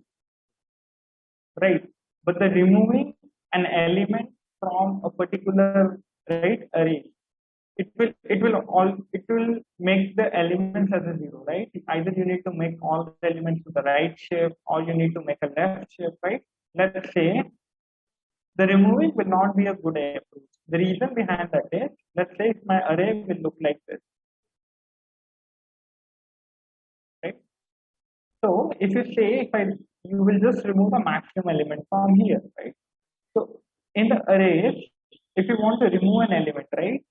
right. But the removing an element from a particular right array, it will make the elements as a 0, right? Either you need to make all the elements to the right shape or you need to make a left shape, right? Let's say the removing will not be a good approach. The reason behind that is, let's say if my array will look like this, right? So if you say you will just remove the maximum element from here, right? So in the arrays, if you want to remove an element, right?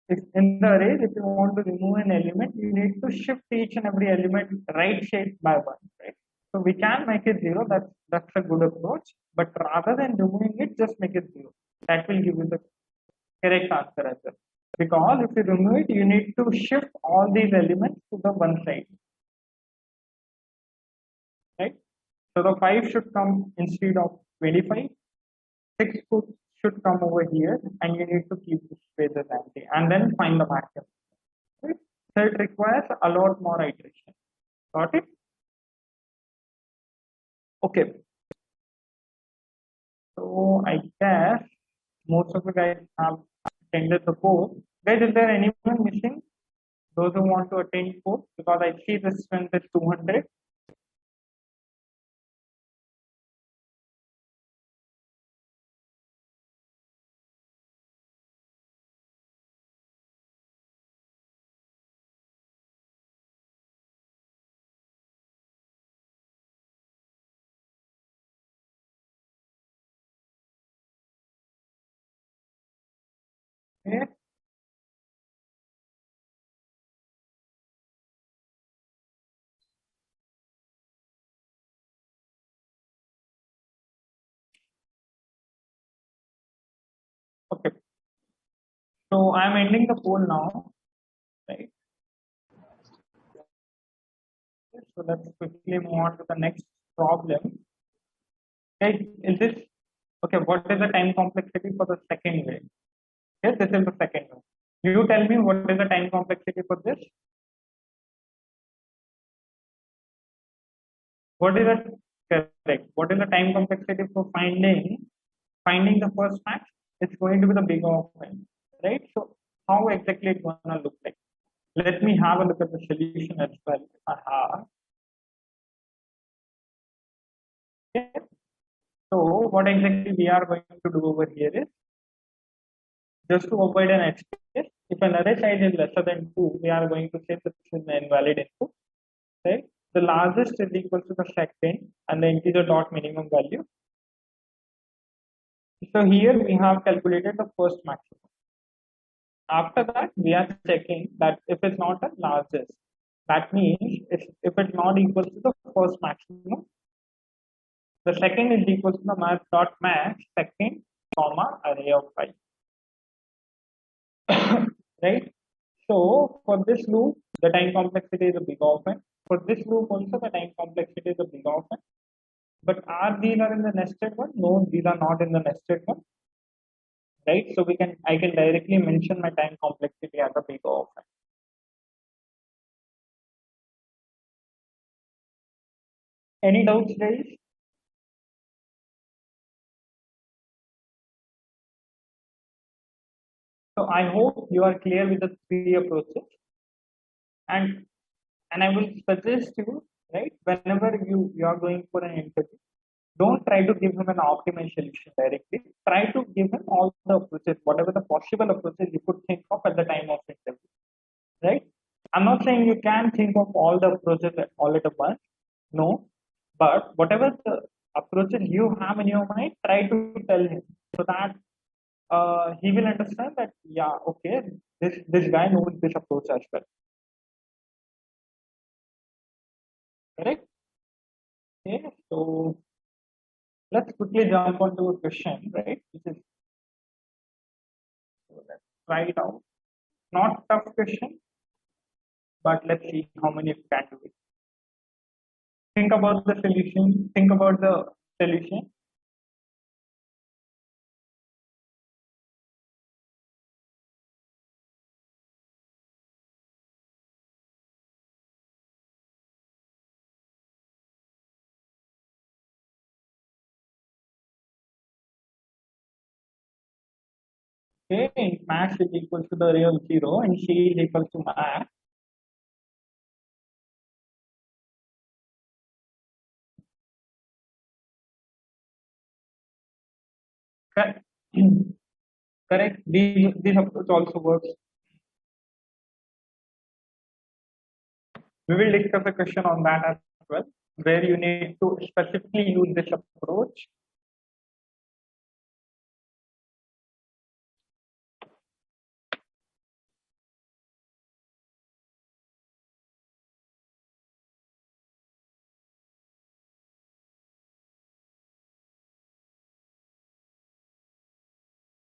If in the arrays, if you want to remove an element, you need to shift each and every element right shape by one, right? So we can make it 0. That's a good approach. But rather than removing it, just make it 0. That will give you the correct answer as well. Because if you remove it, you need to shift all these elements to the one side, right? So the 5 should come instead of 25. 6 should come over here, and you need to keep the spaces empty, and then find the maximum. Right? So it requires a lot more iteration. Got it? Okay. So I guess most of the guys have attended the course. Guys, is there anyone missing? Those who want to attend course, because I see the strength is 200. Okay. Okay. So I'm ending the poll now, right? So let's quickly move on to the next problem. Okay, is this okay? What is the time complexity for the second way? Yes, this is the second way. You tell me what is the time complexity for this? What is the correct? What is the time complexity for finding the first max? It's going to be the big of n, right? So how exactly it's gonna look like? Let me have a look at the solution as well. Aha. Okay. So what exactly we are going to do over here is just to avoid an edge case. If an array size is lesser than 2, we are going to say this is an invalid input, right? The largest is equal to the second and the integer dot minimum value. So here we have calculated the first maximum. After that, we are checking that if it's not the largest, that means if it's not equal to the first maximum, the second is equal to the max dot max second comma array of 5. Right? So for this loop, the time complexity is a big of n. For this loop also, the time complexity is a big of n. But are these are in the nested one? No, these are not in the nested one, right? So I can directly mention my time complexity as a big of n. Any doubts, guys? So I hope you are clear with the three approaches, and I will suggest you, right, whenever you are going for an interview, don't try to give him an optimal solution directly. Try to give him all the approaches, whatever the possible approaches you could think of at the time of interview, right? I'm not saying you can think of all the approaches all at once, no, but whatever the approaches you have in your mind, try to tell him so that he will understand that, yeah, okay, this guy knows this approach as well, correct? Okay, so let's quickly jump onto a question, right? Which is, so let's try it out. Not tough question, but let's see how many you can do it. Think about the solution. Think about the solution. Okay, if max is equal to the real zero and C is equal to max. Correct. Correct. This approach also works. We will discuss a question on that as well, where you need to specifically use this approach.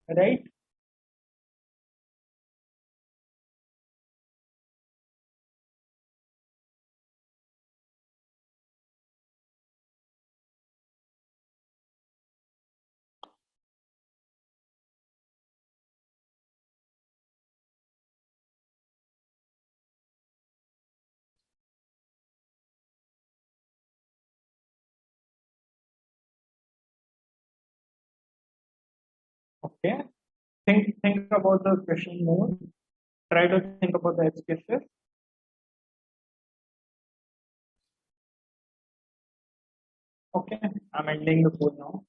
Right? Okay. Think about the question more. Try to think about the edge cases. Okay. I'm ending the code now.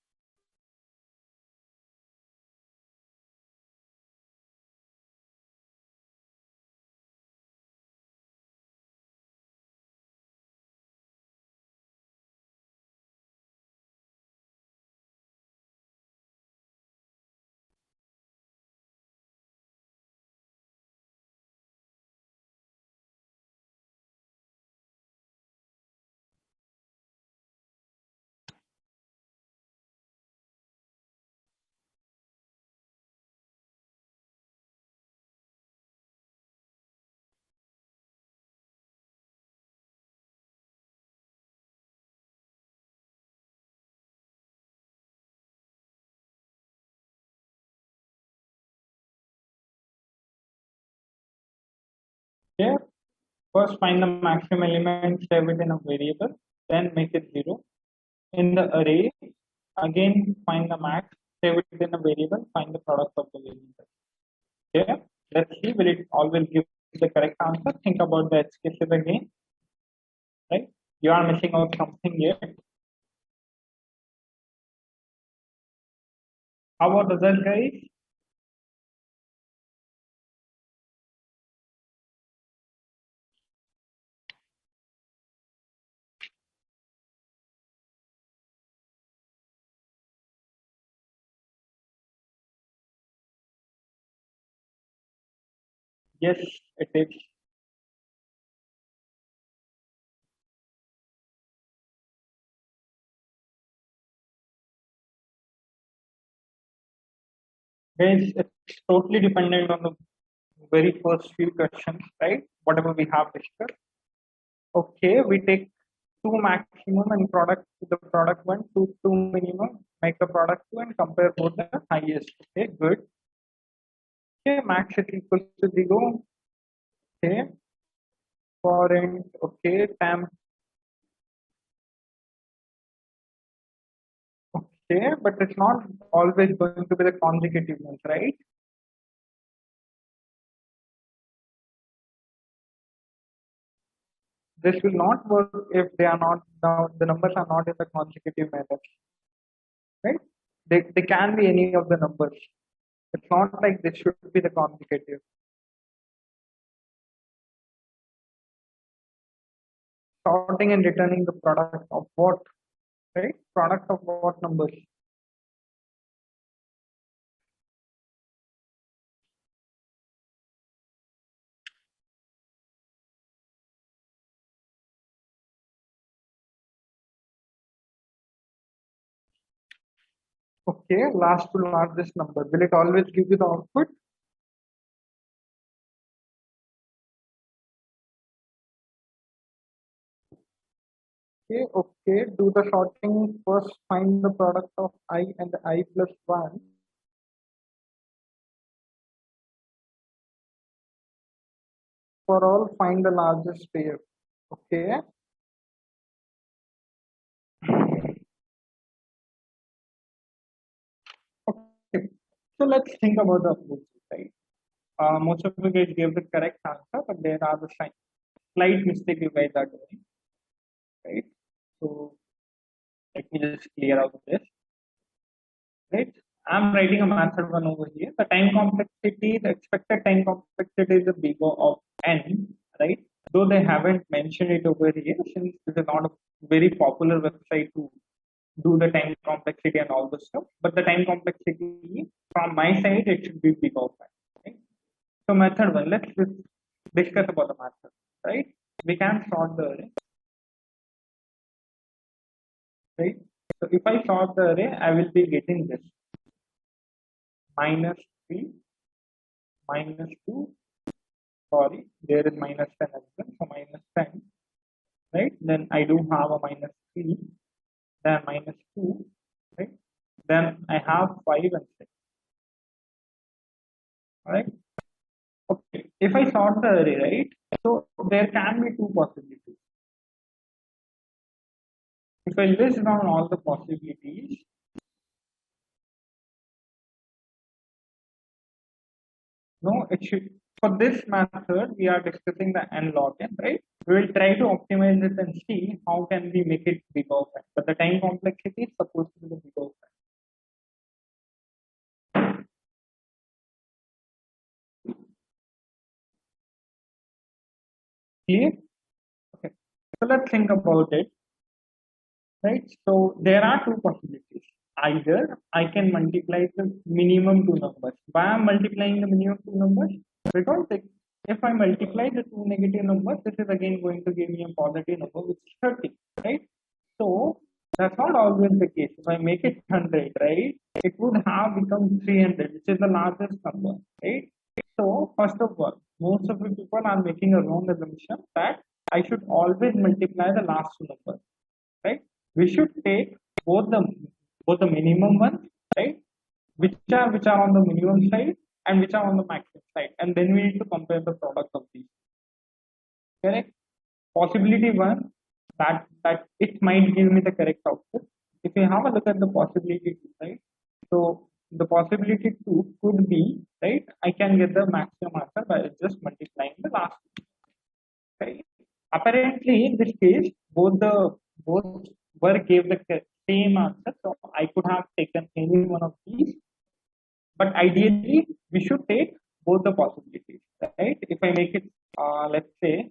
Okay. First find the maximum element, save it in a variable, then make it zero. In the array, again find the max, save it in a variable, find the product of the variable. Okay. Let's see, will it always give the correct answer? Think about the edge cases again. Right? You are missing out something here. How about other guys? Yes, it is. Guys, it's totally dependent on the very first few questions, right? Whatever we have discussed. Okay, we take two maximum and product the product one, two minimum, make the product two and compare both the highest. Okay, good. Okay, max is equals to 0. Okay, current, okay, temp, okay, but it's not always going to be the consecutive ones, right? This will not work if they are not now the numbers are not in the consecutive manner, right? They can be any of the numbers. It's not like this should be the consecutive. Sorting and returning the product of what, right? Product of what numbers? Okay, last to largest number. Will it always give you the output? Okay, okay. Do the sorting first. Find the product of I and I plus 1. For all, find the largest pair. Okay. Okay. So let's think about the approach, right? Most of you guys gave the correct answer, but there are the slight mistake you guys are doing, right? So let me just clear out this, right? I'm writing a method one over here. The time complexity, the expected time complexity is a big O of n, right? Though they haven't mentioned it over here, since this is not a very popular website to do the time complexity and all this stuff. But the time complexity from my side, it should be big O of n. Right? So method one, let's discuss about the method, right? We can sort the array, right? So if I sort the array, I will be getting this minus 3, minus 2, sorry, there is minus 10 as well, so minus 10, right? Then I do have a minus 3, then minus 2, right? Then I have 5 and 6, right? Okay, if I sort the array, right? So there can be two possibilities. If I list down all the possibilities, no, it should, for this method, we are discussing the n log n, right? We will try to optimize it and see how can we make it big of n. But the time complexity is supposed to be the big of n. Clear? Okay. So let's think about it, right? So there are two possibilities. Either I can multiply the minimum two numbers. Why I'm multiplying the minimum two numbers? Because if I multiply the two negative numbers, this is again going to give me a positive number, which is 30, right? So that's not always the case. If I make it 100, right, it would have become 300, which is the largest number, right? So first of all, most of the people are making a wrong assumption that I should always multiply the last two numbers, right? We should take both the both the minimum ones, right? Which are on the minimum side and which are on the maximum side, and then we need to compare the product of these. Correct? Possibility one, that it might give me the correct output. If you have a look at the possibility two, right? So the possibility two could be, right? I can get the maximum answer by just multiplying the last two, right? Apparently, in this case, both were gave the same answer, so I could have taken any one of these. But ideally, we should take both the possibilities, right? If I make it, let's say,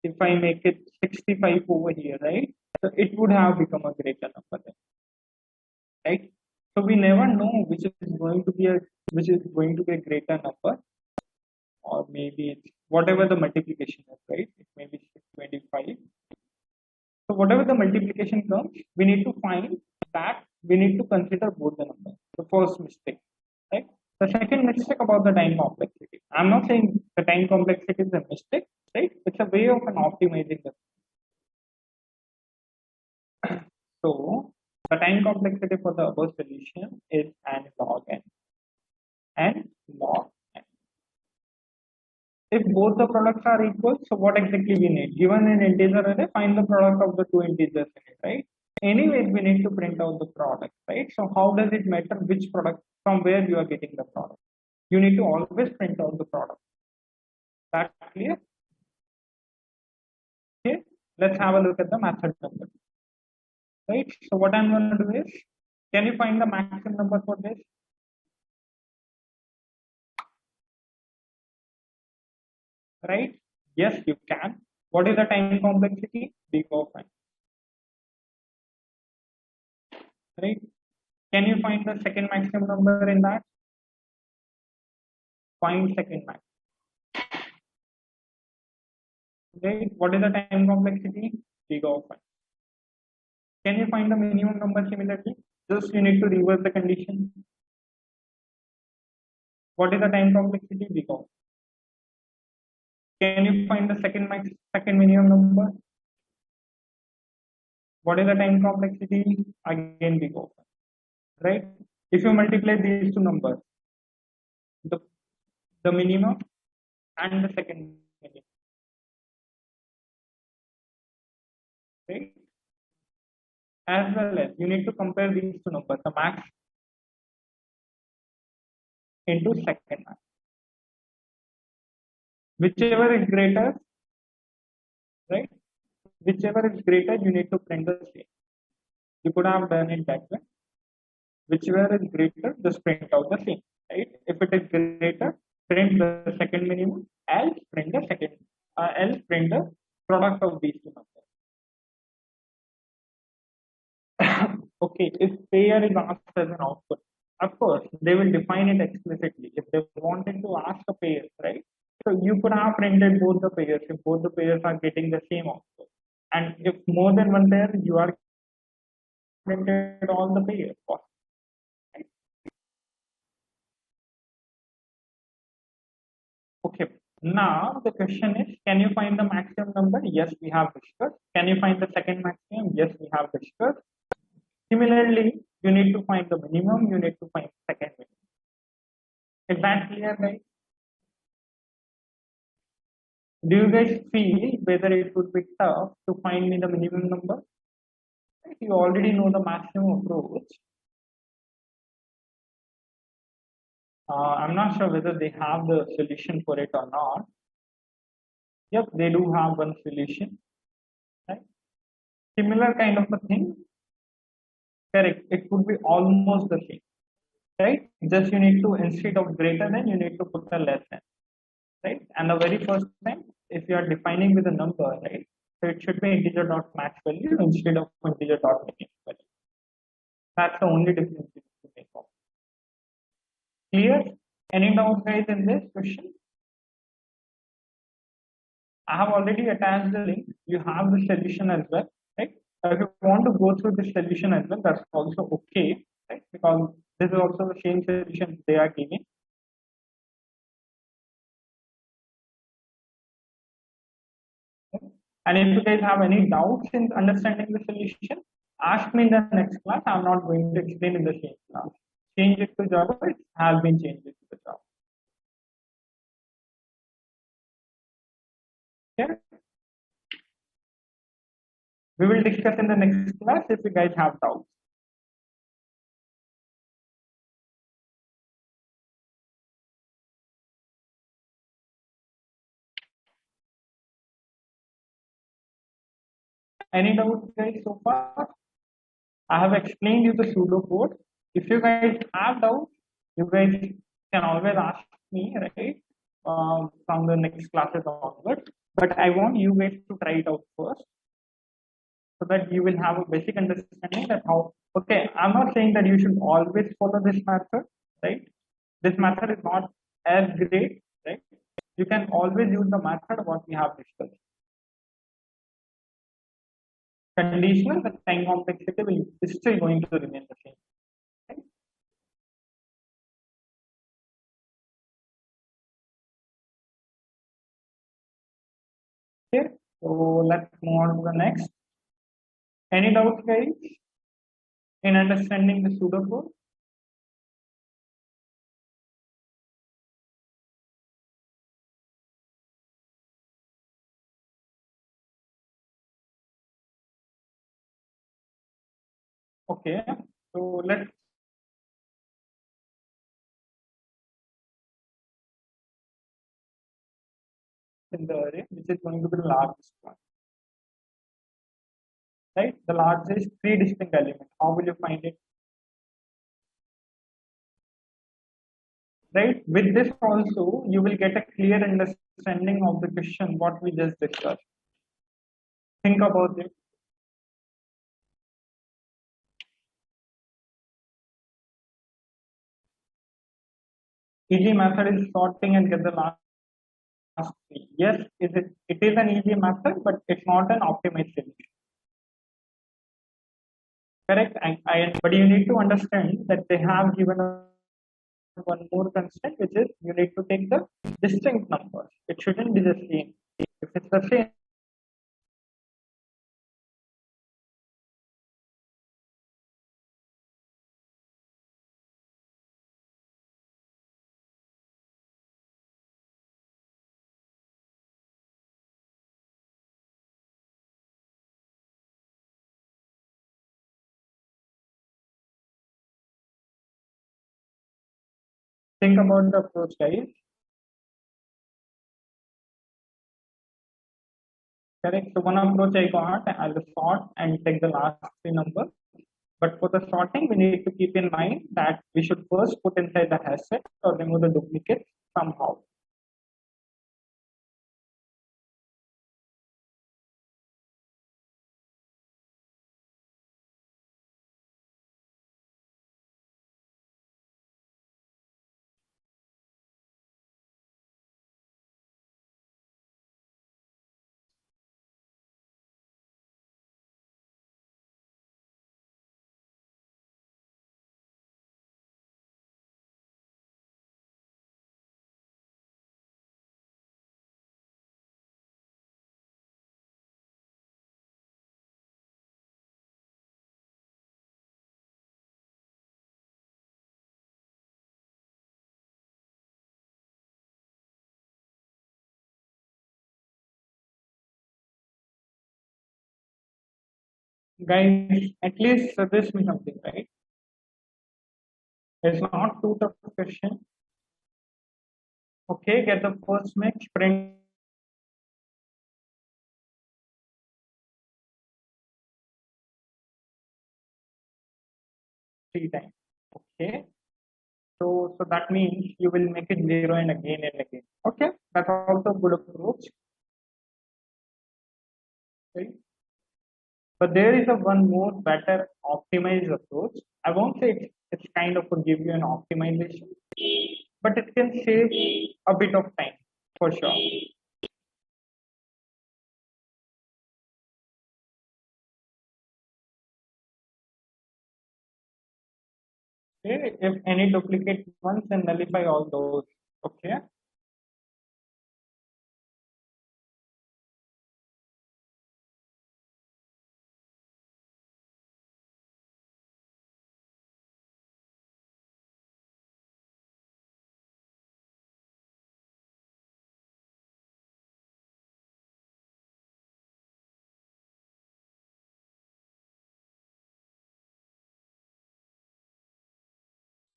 if I make it 65 over here, right? So it would have become a greater number then, right? So we never know which is going to be a greater number, or maybe it's whatever the multiplication is, right? It may be 625. So whatever the multiplication comes, we need to find that we need to consider both the numbers. The first mistake, right? The second mistake about the time complexity. I'm not saying the time complexity is a mistake, right? It's a way of an optimizing the. So the time complexity for the above solution is n log n and log n. If both the products are equal, so what exactly we need? Given an integer array, find the product of the two integers in it, right? Anyway, we need to print out the product, right? So how does it matter which product, from where you are getting the product? You need to always print out the product. That clear? Okay, let's have a look at the method number. Right, so what I'm going to do is, can you find the maximum number for this? Right, yes, you can. What is the time complexity? Big of n. Right, can you find the second maximum number in that? Find second max. Right, what is the time complexity? Big of n. Can you find the minimum number similarly? Just you need to reverse the condition. What is the time complexity? Big of. Can you find the second minimum number? What is the time complexity? Again, big of. Right? If you multiply these two numbers, the minimum and the second minimum, right? As well as you need to compare these two numbers, the max into second max. Whichever is greater, right? Whichever is greater, you need to print the same. You could have done it that way. Whichever is greater, just print out the same, right? If it is greater, print the second minimum, else print the product of these two numbers. Okay, if pair is asked as an output, of course, they will define it explicitly. If they wanted to ask a pair, right? So you could have printed both the pairs if both the pairs are getting the same output. And if more than one pair, you are printed all the pairs. Right? Okay. Now the question is, can you find the maximum number? Yes, we have discussed. Can you find the second maximum? Yes, we have discussed. Similarly, you need to find the minimum, you need to find second minimum. Is that clear, guys? Do you guys feel whether it would be tough to find me the minimum number? You already know the maximum approach. I'm not sure whether they have the solution for it or not. Yep, they do have one solution. Right? Similar kind of a thing. Correct. It could be almost the same. Right? Just you need to, instead of greater than, you need to put a less than. Right? And the very first time, if you are defining with a number, right? So it should be integer dot max value instead of integer dot minimum value. That's the only difference you need to make of. Clear? Any doubts, guys, in this question? I have already attached the link. You have the solution as well, right? If you want to go through the solution as well, that's also okay, right? Because this is also the same solution they are giving. And if you guys have any doubts in understanding the solution, ask me in the next class. I'm not going to explain in the same class. Change it to Java. It has been changed to the Java. Okay. We will discuss in the next class if you guys have doubts. Any doubts, guys, so far? I have explained you the pseudocode. If you guys have doubts, you guys can always ask me, right? From the next classes onwards. But I want you guys to try it out first, so that you will have a basic understanding that how. Okay, I'm not saying that you should always follow this method, right? This method is not as great, right? You can always use the method what we have discussed. Conditional, the time complexity will is still going to remain the same. Right? Okay, so let's move on to the next. Any doubts, guys, in understanding the pseudocode? Okay, so let's in the array, which is going to be the largest one, right? The largest three distinct element. How will you find it? Right? With this also, you will get a clear understanding of the question what we just discussed. Think about it. Easy method is sorting and get the last three. Yes, it is an easy method, but it's not an optimized solution. Correct? But you need to understand that they have given one more constant, which is you need to take the distinct numbers. It shouldn't be the same. If it's the same, think about the approach, guys. Correct. So one approach I got, I'll sort and take the last three numbers. But for the sorting, we need to keep in mind that we should first put inside the hash set or remove the duplicate somehow. Guys, at least suggest me something, right? It's not too tough question. Okay, get the first mix, print three times. Okay. So that means you will make it zero and again and again. Okay, that's also a good approach. Right? But there is a one more better optimized approach. I won't say it's kind of give you an optimization, but it can save a bit of time for sure. Okay, if any duplicate ones, then nullify all those. Okay,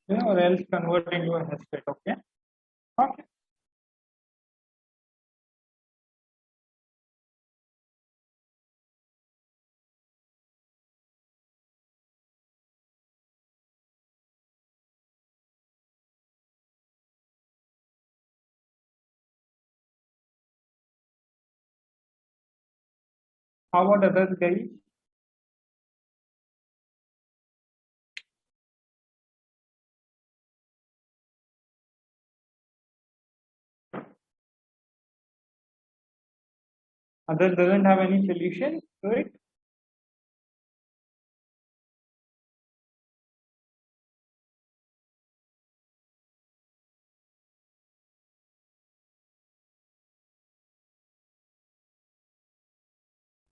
or else convert into a hash rate. Okay, okay. How about others, guys? Others doesn't have any solution to it.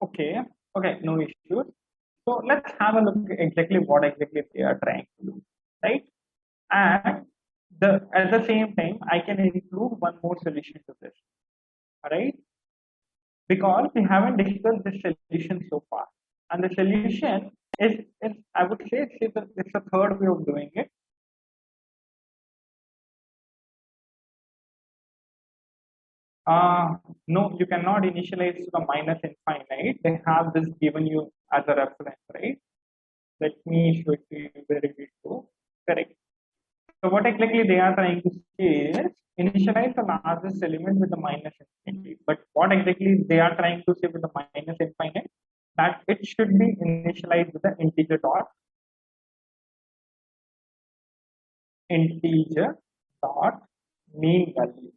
Okay, okay, no issues. So let's have a look exactly what exactly they are trying to do, right? And at the same time, I can include one more solution to this, right? Because we haven't discussed the solution so far, and the solution is I would say it's a third way of doing it. No, you cannot initialize to the minus infinite. They have this given you as a reference, right? Let me show it to you where it is so. Correct. So what exactly they are trying to say is initialize the largest element with the minus infinity. But what exactly they are trying to say with the minus infinite? That it should be initialized with the integer dot mean value,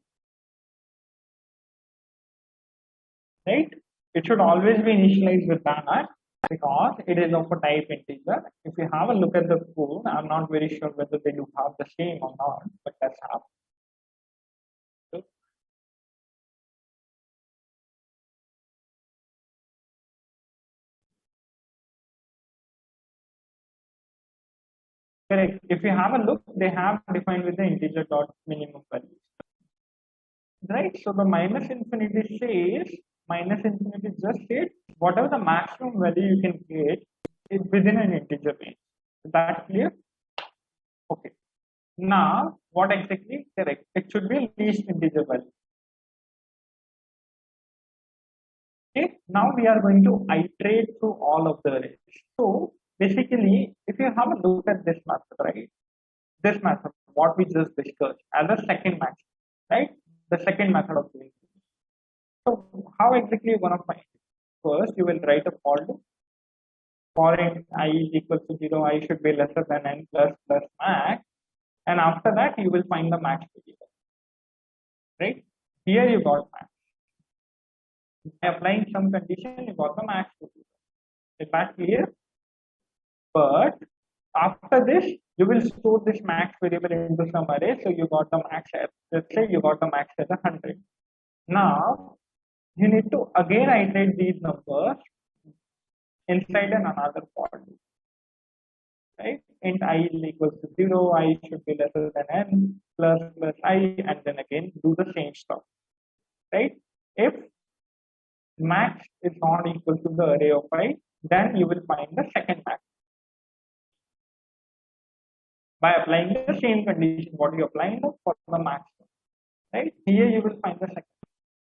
right? It should always be initialized with that because it is of a type integer. If you have a look at the code, I'm not very sure whether they do have the same or not, but let's have. So, correct. If you have a look, they have defined with the integer dot minimum value, right? So the minus infinity says minus infinity just says whatever the maximum value you can get is within an integer range. Is that clear? Okay. Now, what exactly? Correct. It should be least integer value. Okay. Now we are going to iterate through all of the arrays. So basically, if you have a look at this method, right? This method, what we just discussed as a second method, right? The second method of doing this. So how exactly you gonna find it? First, you will write a for loop. For int I is equal to 0, I should be lesser than n plus max. And after that, you will find the max variable, right? Here you got max. By applying some condition, you got the max variable. Is that clear? But after this, you will store this max variable into some array. So you got the max as, let's say you got the max as 100. Now you need to again iterate these numbers inside another for loop, right? Int I is equal to 0, I should be lesser than n plus I, and then again do the same stuff, right? If max is not equal to the array of I, then you will find the second max by applying the same condition what you applying for the maximum, right? Here you will find the second.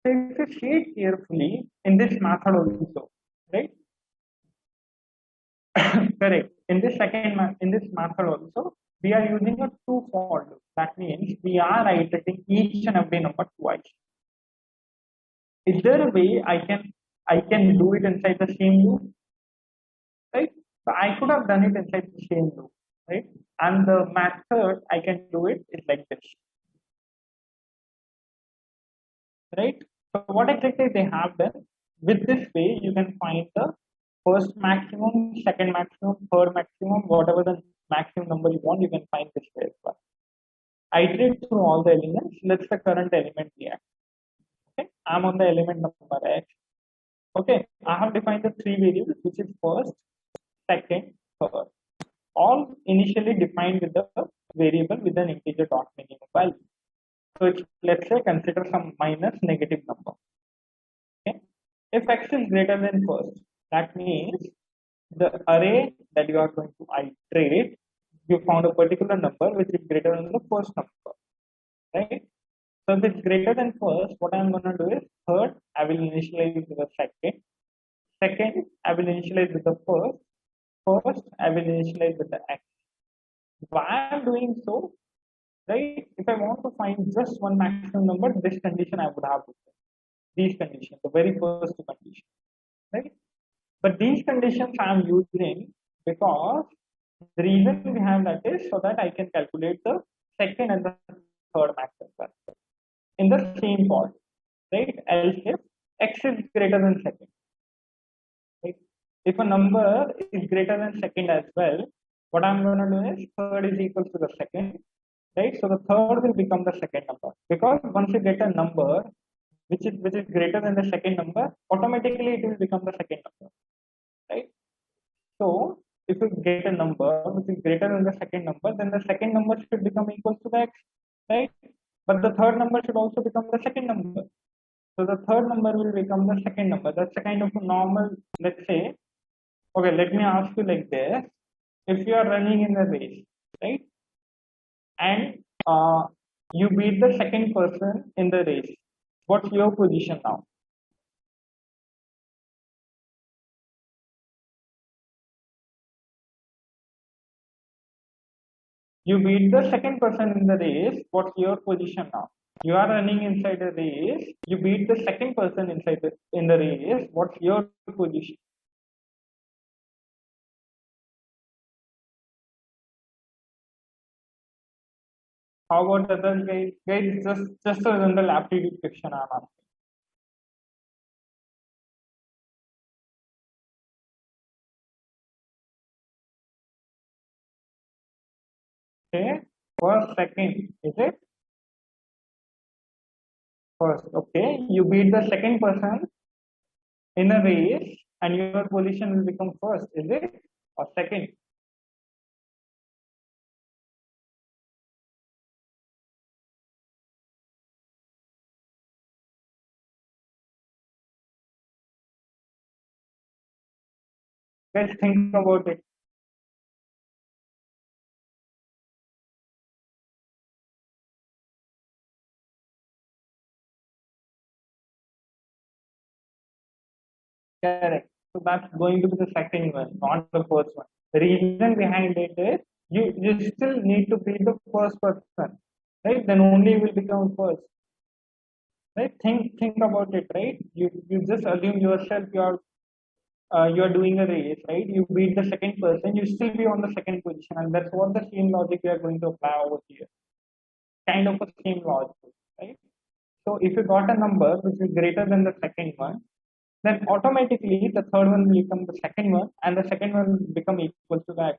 So if you see it carefully in this method also, right? Correct. In this method also, we are using a two for loop. That means we are iterating each and every number twice. Is there a way I can do it inside the same loop? Right? So I could have done it inside the same loop, right? And the method I can do it is like this, right? So what exactly they have done with this way, you can find the first maximum, second maximum, third maximum, whatever the maximum number you want, you can find this way as well. Iterate through all the elements. Let's the current element here. Okay, I'm on the element number x. Okay, I have defined the three variables, which is first, second, third. All initially defined with the variable with an integer dot minimum value. So it's, let's say consider some minus negative number. Okay, if x is greater than first, that means the array that you are going to iterate, you found a particular number which is greater than the first number, right? So if it's greater than first, what I'm going to do is third, I will initialize with the second. Second, I will initialize with the first. First, I will initialize with the x. Why I'm doing so, right? If I want to find just one maximum number, this condition I would have to say. These conditions, the very first condition, right? But these conditions I'm using because the reason we have that is so that I can calculate the second and the third maximum value in the same part, right? Else if x is greater than second, right? If a number is greater than second as well, what I'm going to do is third is equal to the second, right? So the third will become the second number because once you get a number, which is greater than the second number, automatically it will become the second number, right? So if you get a number which is greater than the second number, then the second number should become equal to the x, right? But the third number should also become the second number. So the third number will become the second number. That's a kind of a normal, let's say, okay, let me ask you like this. If you are running in a race, right? And you beat the second person in the race, what's your position now? You beat the second person in the race, what's your position now? You are running inside a race, you beat the second person in the race, what's your position? How about other guys? Guys, just a general aptitude question I'm asking. Okay, first, second, is it? First, okay. You beat the second person in a race and your position will become first, is it? Or second? Guys, think about it. Correct. So that's going to be the second one, not the first one. The reason behind it is you still need to be the first person, right? Then only you will become first, right? Think about it, right? You just assume yourself you're doing a race, right? You beat the second person, you still be on the second position, and that's what the same logic we are going to apply over here. Kind of a same logic, right? So if you got a number which is greater than the second one, then automatically the third one will become the second one, and the second one will become equal to that,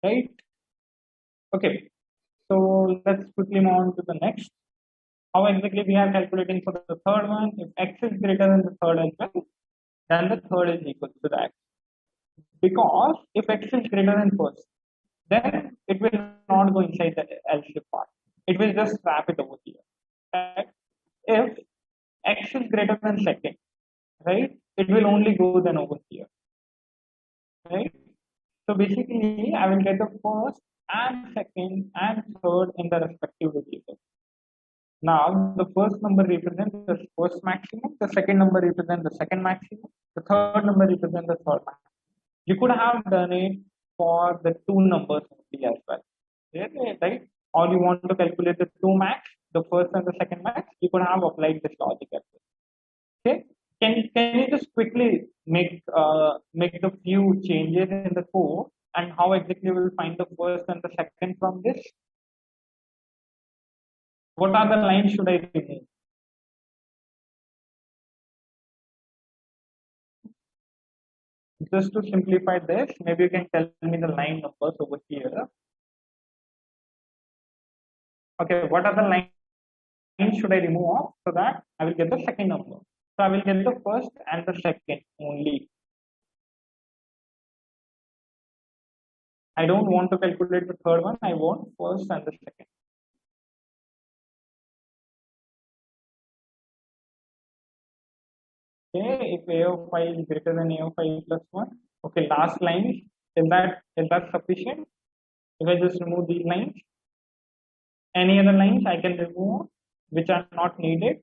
right? Okay, so let's quickly move on to the next. How exactly we are calculating for the third one? If x is greater than the third as well, then the third is equal to that. Because if x is greater than first, then it will not go inside the else if part. It will just wrap it over here. Right? If x is greater than second, right? It will only go then over here, right? So basically, I will get the first and second and third in the respective variables. Now, the first number represents the first maximum, the second number represents the second maximum, the third number represents the third maximum. You could have done it for the two numbers only as well. Right? Or you want to calculate the two max, the first and the second max, you could have applied this logic as well. Okay. Can you just quickly make the few changes in the code and how exactly we'll find the first and the second from this? What are the lines should I remove? Just to simplify this, maybe you can tell me the line numbers over here. Okay, what are the lines should I remove off so that I will get the second number? So I will get the first and the second only. I don't want to calculate the third one. I want first and the second. Okay, if a of I is greater than a of I plus 1. Okay, last line, is that sufficient? If I just remove these lines, any other lines I can remove which are not needed.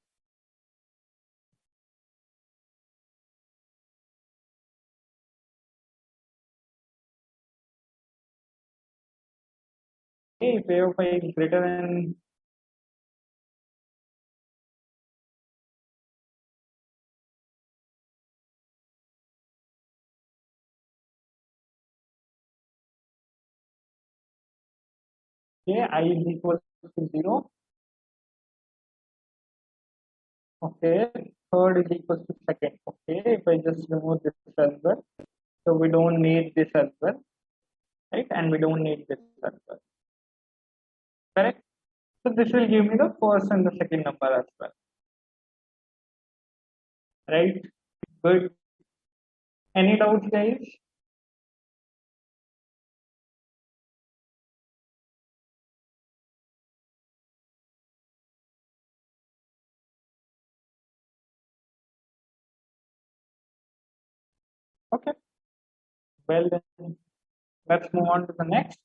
Okay, if a of I is greater than, okay, I is equal to 0. Okay, third is equal to second. Okay, if I just remove this as well, so we don't need this as well. right? And we don't need this circle, correct? So this will give me the first and the second number as well, right? Good. Any doubts, guys? Okay. Well then, let's move on to the next.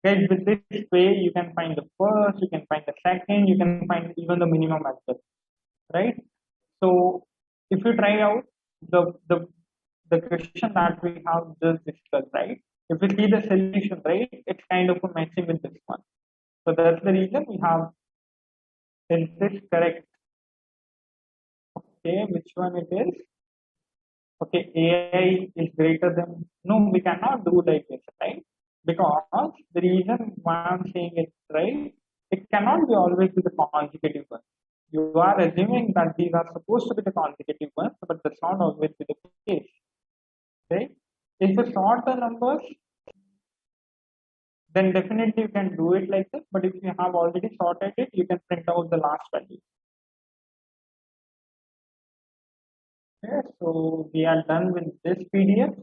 Guys, with this way, you can find the first, you can find the second, you can find even the minimum as well, right? So if you try out the question that we have just discussed, right? If we see the solution, right, it's kind of a matching with this one. So that's the reason we have, is this correct? Okay, which one it is? Okay, AI is greater than, no, we cannot do like this, right? Because the reason why I'm saying it, right, it cannot be always be the consecutive one. You are assuming that these are supposed to be the consecutive ones, but that's not always be the case, right? If you sort the numbers, then definitely you can do it like this. But if you have already sorted it, you can print out the last value. Okay, so we are done with this PDF.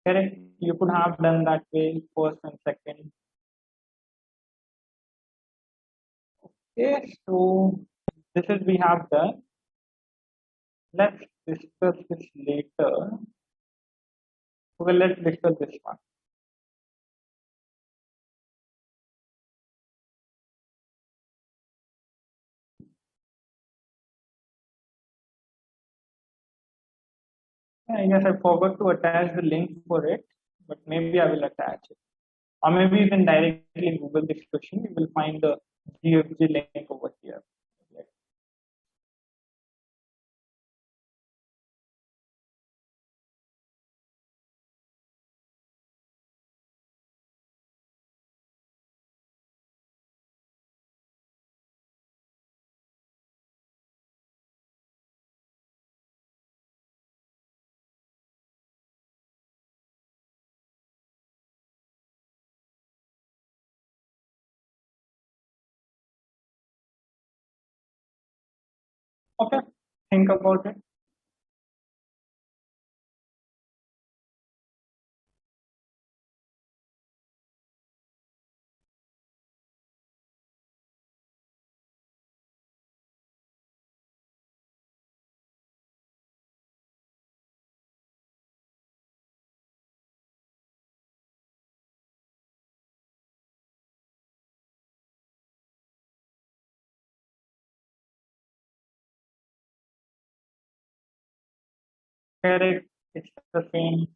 Correct. You could have done that way, first and second. Okay, so this is we have done. Let's discuss this later. Okay, let's discuss this one. I guess I forgot to attach the link for it, but maybe I will attach it. Or maybe you can directly Google this question. You will find the GFG link over here. Okay, think about it. Correct. It's the same.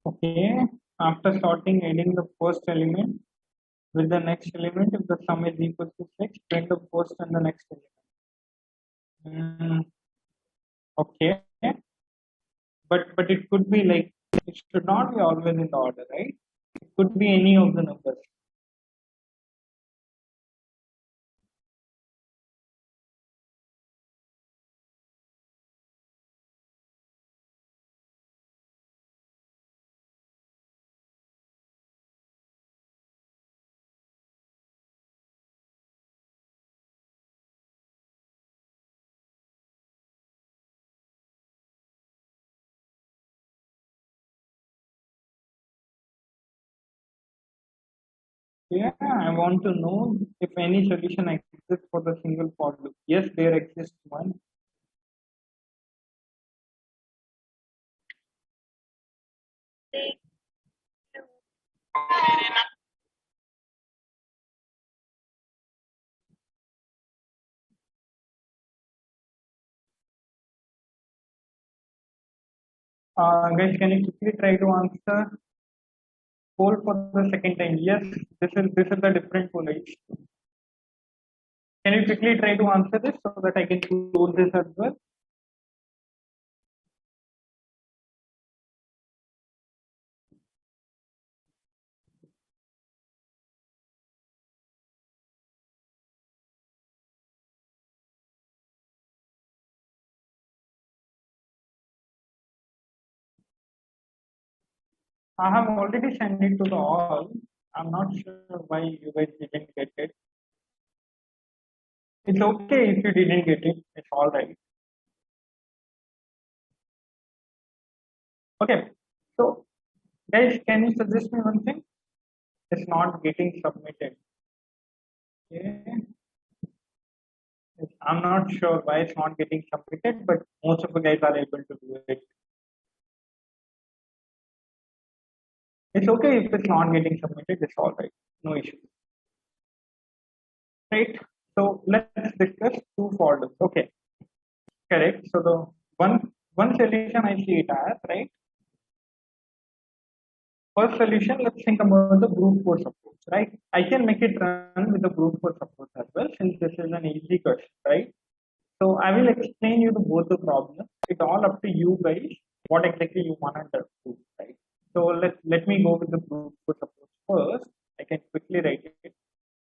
Okay, after sorting, adding the first element with the next element, if the sum is equal to 6, print the first and the next element. Okay, but it could be like, it should not be always in the order, right? It could be any of the numbers. Yeah, I want to know if any solution exists for the single for loop. Yes, there exists one. Guys, can you quickly try to answer poll for the second time? Yes, this is a different poll. Right? Can you quickly try to answer this so that I can close this as well? I have already sent it to the all. I'm not sure why you guys didn't get it. It's okay if you didn't get it. It's all right. Okay. So, guys, can you suggest me one thing? It's not getting submitted. Okay. I'm not sure why it's not getting submitted, but most of the guys are able to do it. It's okay if it's not getting submitted. It's all right. No issue. Right. So let's discuss two folders. Okay. Correct. So the one solution I see it as, right. First solution, let's think about the brute force approach, right? I can make it run with the brute force approach as well, since this is an easy question, right? So I will explain you the both the problems. It's all up to you guys what exactly you want to do, right? So let me go with the brute force approach first. I can quickly write it.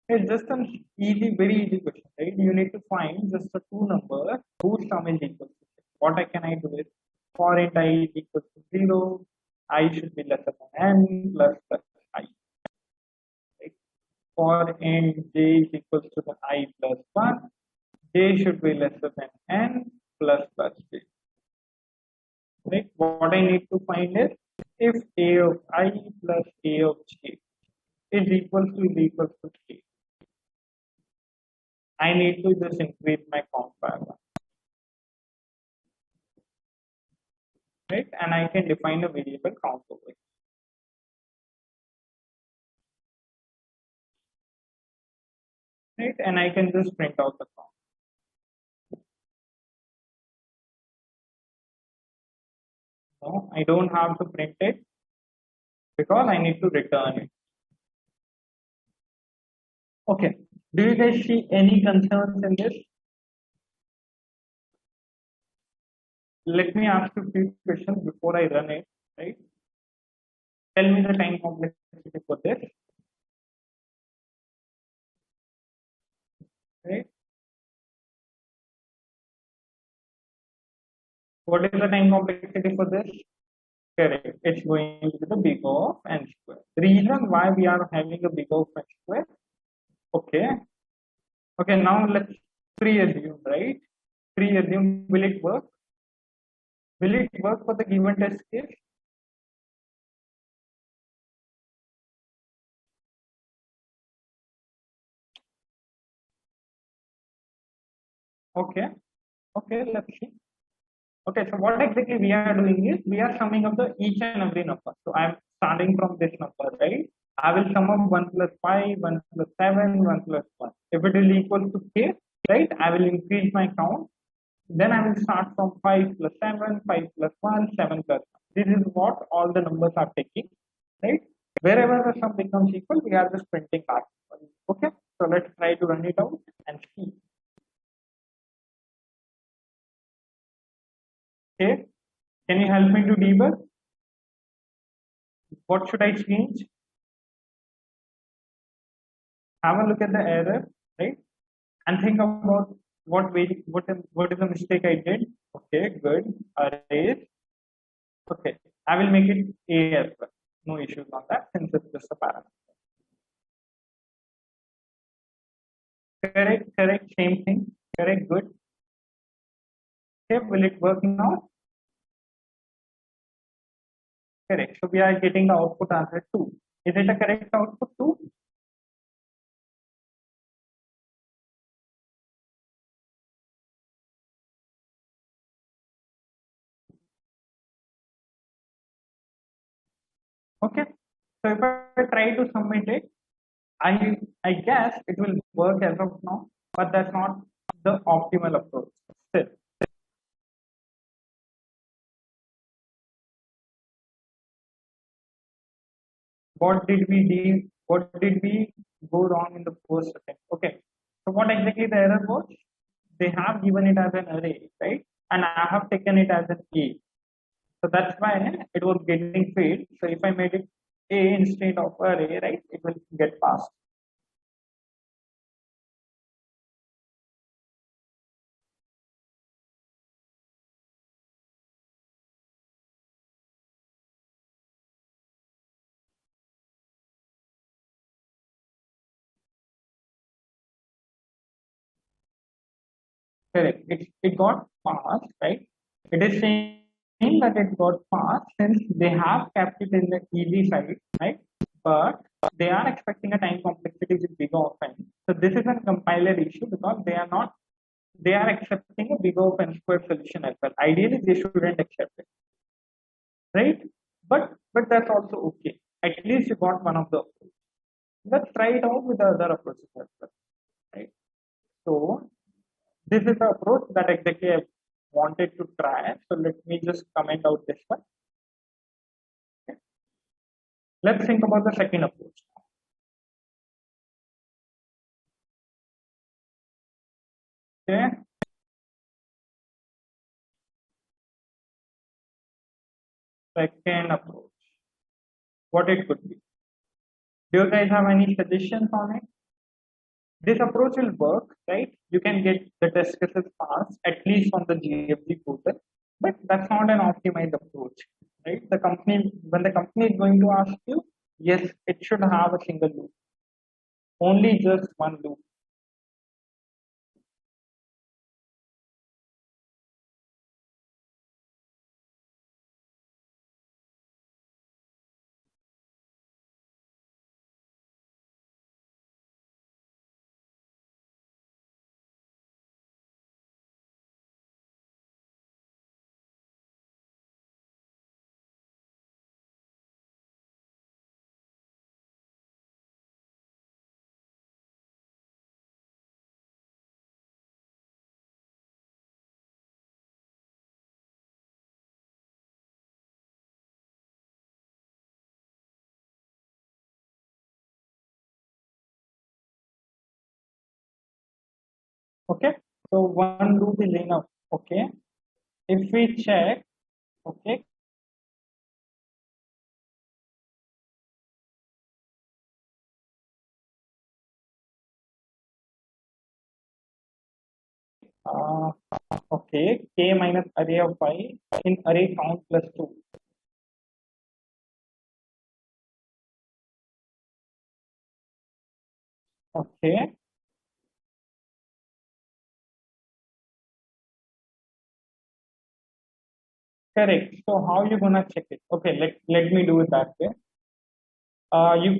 It's just an easy, very easy question, right? You need to find just the two numbers whose sum is equal to six. What can I do is for int I is equal to 0, I should be lesser than n plus I. Right? For int j is equal to the I plus 1, j should be lesser than n plus j. Right? What I need to find is if a of I plus a of j is equal to k. I need to just increase my count by one, right? And I can define a variable count over it, right? And I can just print out the count. No, I don't have to print it because I need to return it. Okay. Do you guys see any concerns in this? Let me ask you a few questions before I run it, right? Tell me the time complexity for this, right? What is the time complexity for this? Correct. It's going to be the big O of n square. The reason why we are having a big O of n square, okay. Okay, now let's pre-assume, right? Pre-assume, will it work? Will it work for the given test case? Okay, okay, let's see. Okay, so what exactly we are doing is we are summing up the each and every number. So I'm starting from this number, right? I will sum up 1 plus 5, 1 plus 7, 1 plus 1. If it is equal to k, right, I will increase my count. Then I will start from 5 plus 7, 5 plus 1, 7 plus 1. This is what all the numbers are taking, right? Wherever the sum becomes equal, we are just printing back. Okay, so let's try to run it out and see. Okay, can you help me to debug? What should I change? Have a look at the error, right? And think about what is the mistake I did. Okay, good. Arrays. Okay, I will make it A as well. No issues on that since it's just a parameter. Correct, correct, same thing. Correct, good. Okay, will it work now? Correct. So we are getting the output answer 2. Is it a correct output 2? Okay. So if I try to submit it, I guess it will work as of now, but that's not the optimal approach. Still, what did we go wrong in the first attempt? Okay, so what exactly the error was? They have given it as an array, right? And I have taken it as an A, so that's why it was getting failed. So if I made it A instead of array, right, it will get passed. Correct. It got passed, right? It is saying that it got passed since they have kept it in the easy side, right? But they are expecting a time complexity with bigger offense. So this is a compiler issue because they are accepting a bigger offense square solution as well. Ideally, they shouldn't accept it, right? But that's also okay. At least you got one of the approaches. Let's try it out with the other approaches as well, right? So this is the approach that exactly I wanted to try. So let me just comment out this one. Okay. Let's think about the second approach. Okay. Second approach. What it could be. Do you guys have any suggestions on it? This approach will work, right? You can get the test cases passed at least on the GFG portal, but that's not an optimized approach, right? When the company is going to ask you, yes, it should have a single loop, only just one loop. Okay, so one loop is enough. Okay, if we check, okay, uh, okay, k minus array of y in array count plus 2. Okay, correct. So how you gonna check it? Okay, let me do it that way.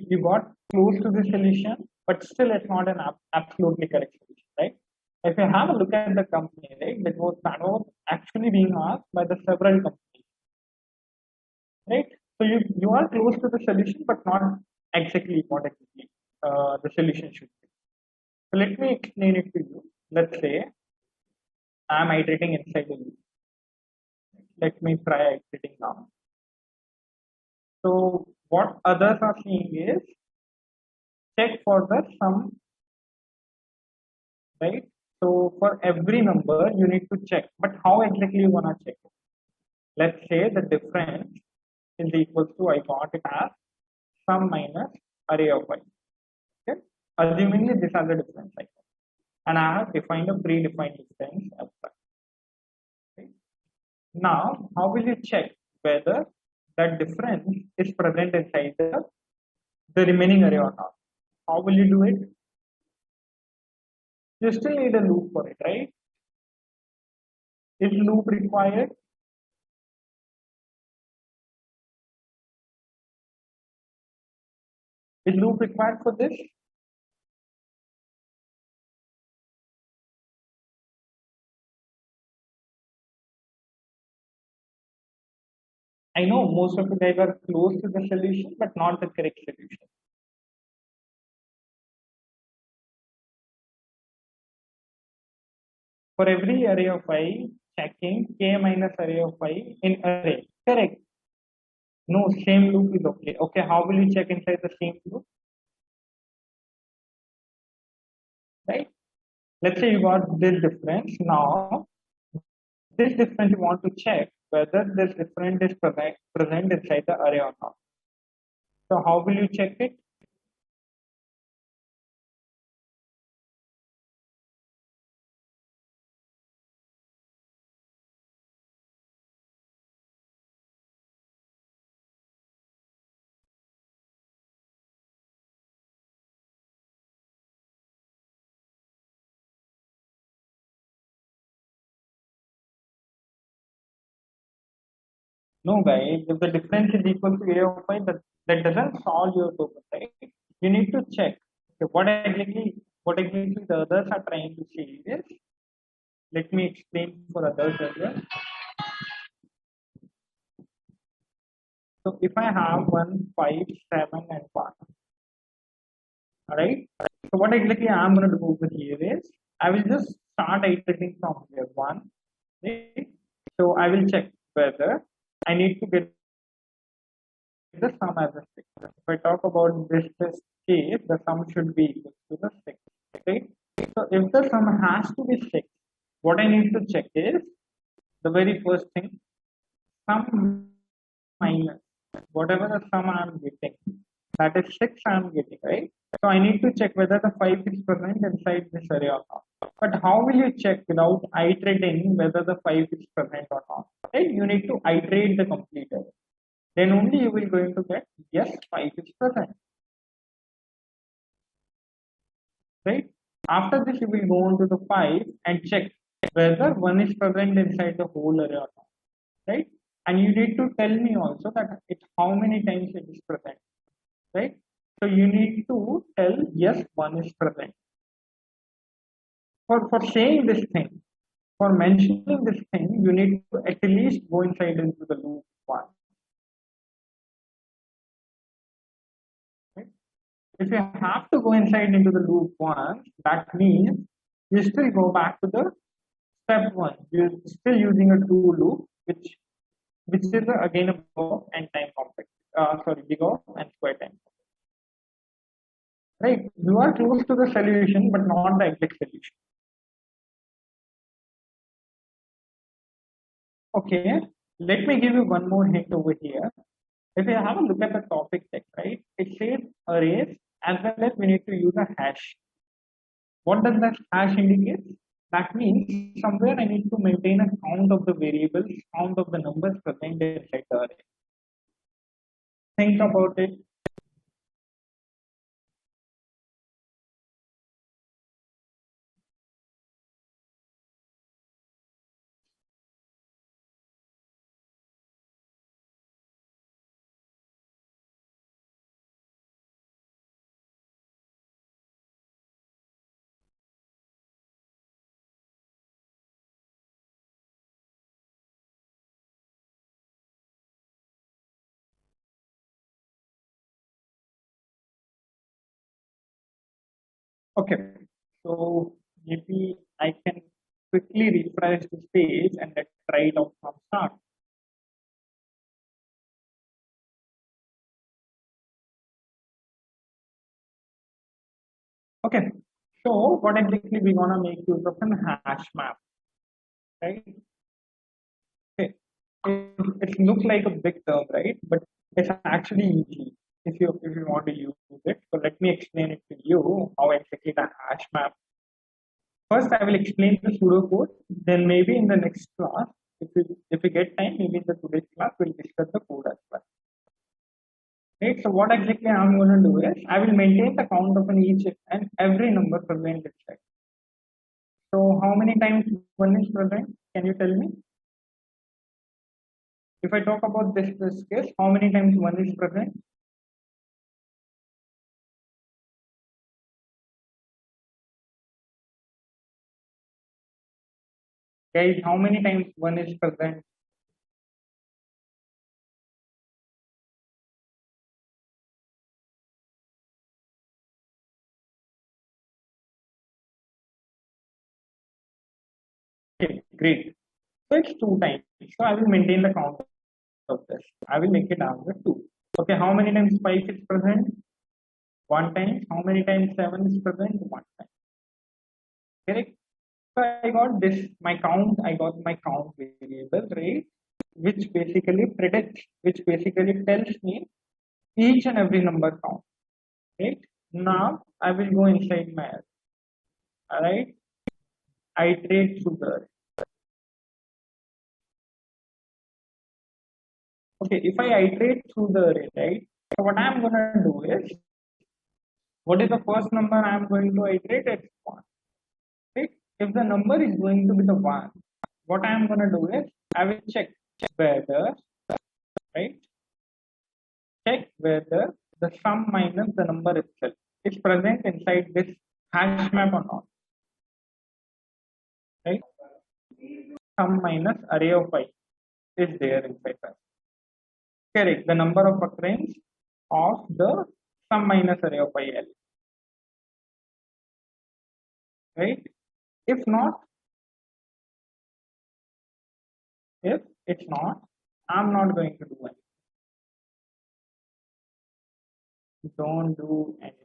You got close to the solution, but still it's not an absolutely correct solution, right? If you have a look at the company, right, that was actually being asked by the several companies, right? So you are close to the solution, but not exactly what exactly the solution should be. So let me explain it to you. Let's say I'm iterating inside the loop. Let me try iterating now. So what others are seeing is check for the sum, right? So for every number you need to check, but how exactly you wanna check it? Let's say the difference is equal to, I got it as sum minus array of y. Okay, assumingly this has a difference like that, and I have defined a predefined difference as such. Okay. Now, how will you check whether that difference is present inside the remaining array or not? How will you do it? You still need a loop for it, right? Is loop required? Is loop required for this? I know most of you guys are close to the solution, but not the correct solution. For every array of I, checking k minus array of I in array. Correct. No, same loop is okay. Okay, how will you check inside the same loop? Right? Let's say you got this difference. Now, this difference you want to check whether this difference is present inside the array or not. So how will you check it? No, guys, if the difference is equal to a of I, that doesn't solve your problem, right? You need to check. Okay, what exactly the others are trying to say is, let me explain for others as well. So if I have 1, 5, 7, and 1, all right. So what exactly I'm going to do over here is I will just start iterating from here 1. Right? So I will check whether I need to get the sum as a 6. If I talk about this case, the sum should be equal to the 6. Right? So if the sum has to be 6, what I need to check is the very first thing, sum minus whatever the sum I'm getting. That is 6 I'm getting, right? So I need to check whether the 5 is present inside this array or not. But how will you check without iterating whether the 5 is present or not? Right? You need to iterate the complete array. Then only you will going to get yes, 5 is present. Right? After this, you will go on to the 5 and check whether 1 is present inside the whole array or not. Right? And you need to tell me also that it's how many times it is present. Right? So you need to tell yes, 1 is present. For saying this thing, for mentioning this thing, you need to at least go inside into the loop once. Right? If you have to go inside into the loop once, that means you still go back to the step 1. You're still using a do loop, which is again a big O and time complex. Big O and square time. Right? You are close to the solution, but not the exact solution. Okay, let me give you one more hint over here. If you have a look at the topic text, right, it says arrays as well as we need to use a hash. What does that hash indicate? That means somewhere I need to maintain a count of the variables, count of the numbers present inside the array. Think about it. Okay, so maybe I can quickly refresh this page and let's try it out from start. Okay, so what exactly we gonna make use of an hash map, right? Okay, it looks like a big term, right? But it's actually easy if you want to use it. So let me explain it to you how exactly the hash map. First, I will explain the pseudocode. Then maybe in the next class, if we get time, maybe in the today's class, we'll discuss the code as well. Right. So what exactly I'm going to do is I will maintain the count of an each and every number present inside. So how many times one is present? Can you tell me? If I talk about this case, how many times one is present? Guys, how many times one is present? Okay, great. So it's two times. So I will maintain the count of this. I will make it answer two. Okay, how many times five is present? One time. How many times seven is present? One time. Correct. So I got this, my count, I got my count variable, right? Which basically predicts, which basically tells me each and every number count, right? Now I will go inside my array, alright? Iterate through the array. Okay, if I iterate through the array, right? So what I'm gonna do is, what is the first number I'm going to iterate? It's one, right? If the number is going to be the one, what I'm gonna do is, I will check whether, right? Check whether the sum minus the number itself is present inside this hash map or not, right? Sum minus array of I is there inside that. Correct. The number of occurrence of the sum minus array of I L, right? If not, if it's not, I'm not going to do anything. Don't do anything,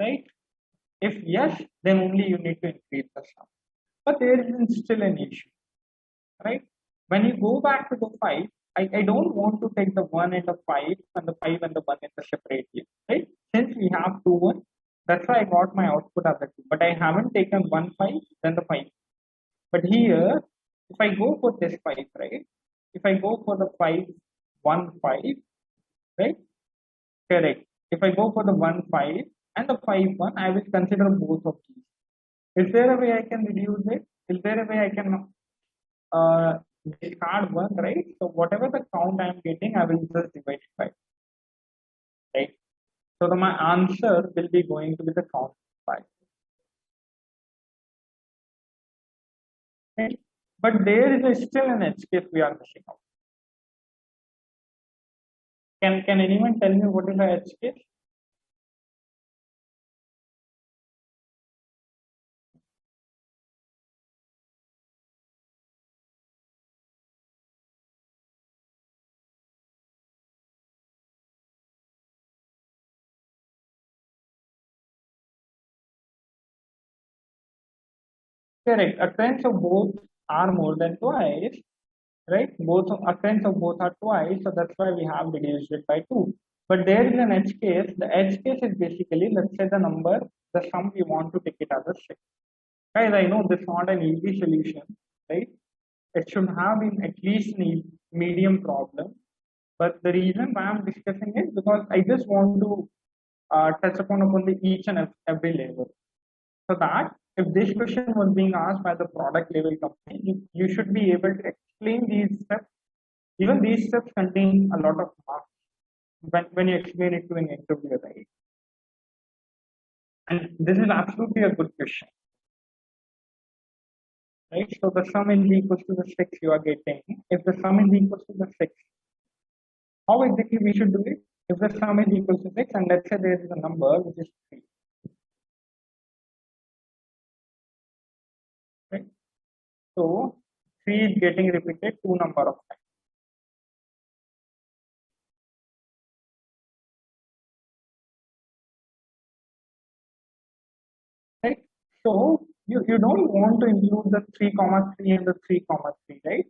right? If yes, then only you need to increase the sum. But there is still an issue, right? When you go back to the 5, I don't want to take the 1 and the 5 and the 5 and the 1 in the separately, right? Since we have 2 1, that's why I got my output as a 2. But I haven't taken 1 5, then the 5. But here, if I go for this 5, right? If I go for the 5 1 5, right? Correct. If I go for the 1 5 and the 5 1, I will consider both of these. Is there a way I can reduce it? Is there a way I can uh, discard one, right? So whatever the count I'm getting, I will just divide it by, right? So my answer will be going to be the count by, right? But there is still an edge case we are missing out. Can anyone tell me what is the edge case? Correct. Occurrence of both are more than twice, right? Both occurrence of both are twice, so that's why we have reduced it by 2. But there is an edge case. The edge case is basically, let's say the number, the sum we want to take it as a 6. Guys, I know this is not an easy solution, right? It should have been at least a medium problem. But the reason why I'm discussing it because I just want to touch upon the each and every level. So that if this question was being asked by the product level company, you should be able to explain these steps. Even these steps contain a lot of marks when you explain it to an interviewer, right? And this is absolutely a good question, right? So the sum is equals to the 6 you are getting. If the sum is equals to the 6, how exactly we should do it? If the sum is equal to 6, and let's say there is a number which is 3, right? So 3 is getting repeated 2 number of times. Right? So you don't want to include the 3 comma 3 and the 3 comma 3, right?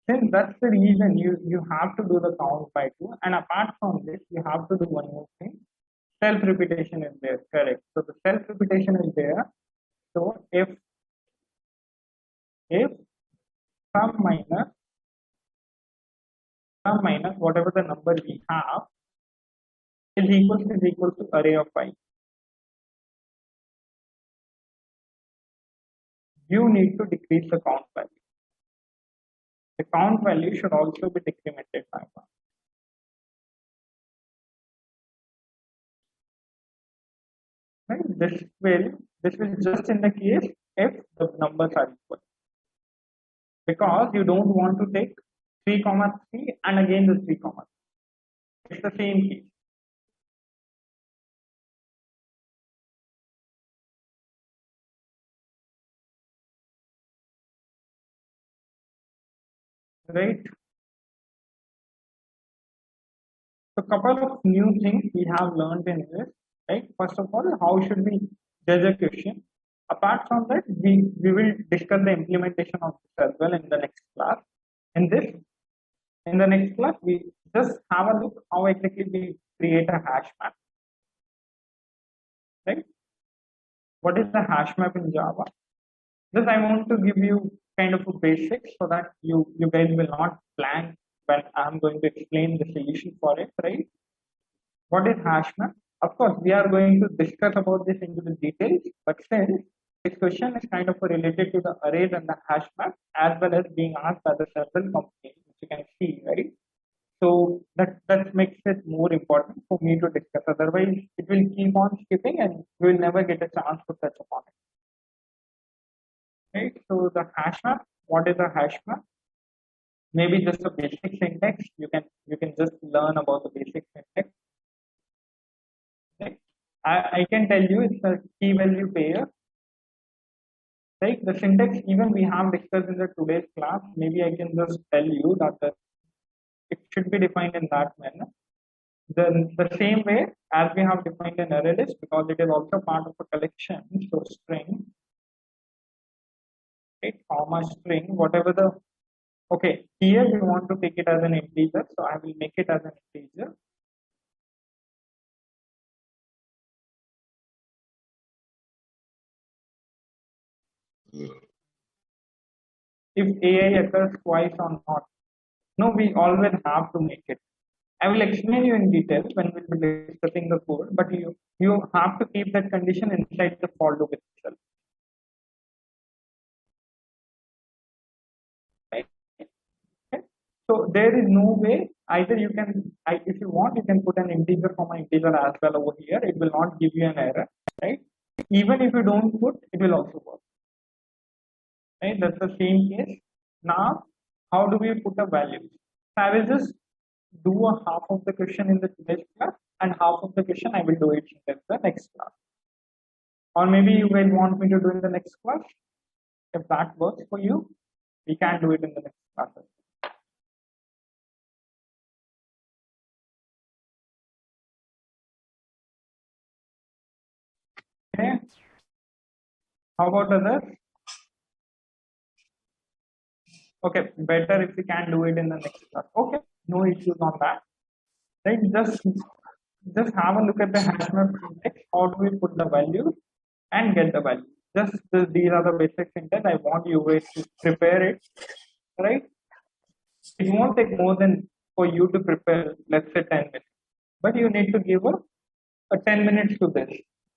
Since that's the reason you have to do the count by 2, and apart from this, you have to do one more thing. Self repetition is there, correct? So the self repetition is there. So if sum minus whatever the number we have is equal to array of I, you need to decrease the count value. The count value should also be decremented by 1. Right? This will just in the case if the numbers are equal, because you don't want to take 3 comma 3 and again the 3 comma 3. It's the same case. Right? So couple of new things we have learned in this, right? First of all, how should we judge a question? Apart from that, we will discuss the implementation of this as well in the next class. In the next class, we just have a look how exactly we create a hash map, right? What is the hash map in Java? Just I want to give you kind of a basic so that you guys will not blank when I'm going to explain the solution for it, right? What is hash map? Of course, we are going to discuss about this into the details, but still, this question is kind of related to the arrays and the hash map as well as being asked by the several companies, which you can see, right? So that makes it more important for me to discuss. Otherwise, it will keep on skipping and we will never get a chance to touch upon it. Right? So the hash map, what is a hash map? Maybe just a basic syntax. You can just learn about the basic syntax. Right? I can tell you it's a key value pair. Right? The syntax even we have discussed in the today's class. Maybe I can just tell you that it should be defined in that manner. The same way as we have defined an array list, because it is also part of a collection. So string, right, comma string, whatever the, okay, here we want to take it as an integer, so I will make it as an integer. If AI occurs twice or not, no, we always have to make it. I will explain you in detail when we will be discussing the code, but you have to keep that condition inside the for loop itself. Right? Okay? So there is no way either you can, if you want, you can put an integer for my integer as well over here. It will not give you an error, right? Even if you don't put, it will also work. Right? That's the same case. Now, how do we put a value? So I will just do a half of the question in the today's class and half of the question I will do it in the next class. Or maybe you guys want me to do in the next class. If that works for you, we can do it in the next class. Okay. How about others? Okay, better if we can do it in the next class. Okay, no issues on that. Right? Just have a look at the hash map syntax. How do we put the value and get the value? These are the basic syntax. I want you guys to prepare it. Right? It won't take more than for you to prepare, let's say 10 minutes. But you need to give a 10 minutes to this,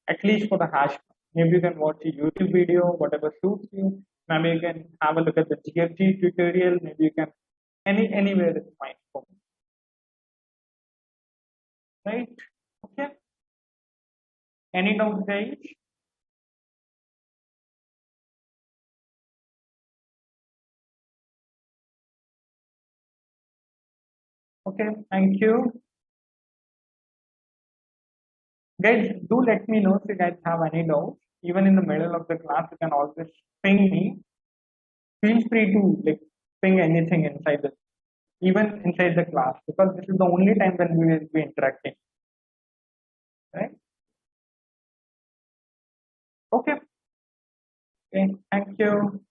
at least for the hash. Maybe you can watch a YouTube video, whatever suits you. Maybe you can have a look at the GFG tutorial. Maybe you can anywhere is fine for me. Right? Okay. Any doubts, guys? Okay, thank you. Guys, do let me know if you guys have any doubts. Even in the middle of the class, you can always ping me. Feel free to like ping anything inside the even inside the class, because this is the only time when we will be interacting. Right? Okay. Okay. Thank you.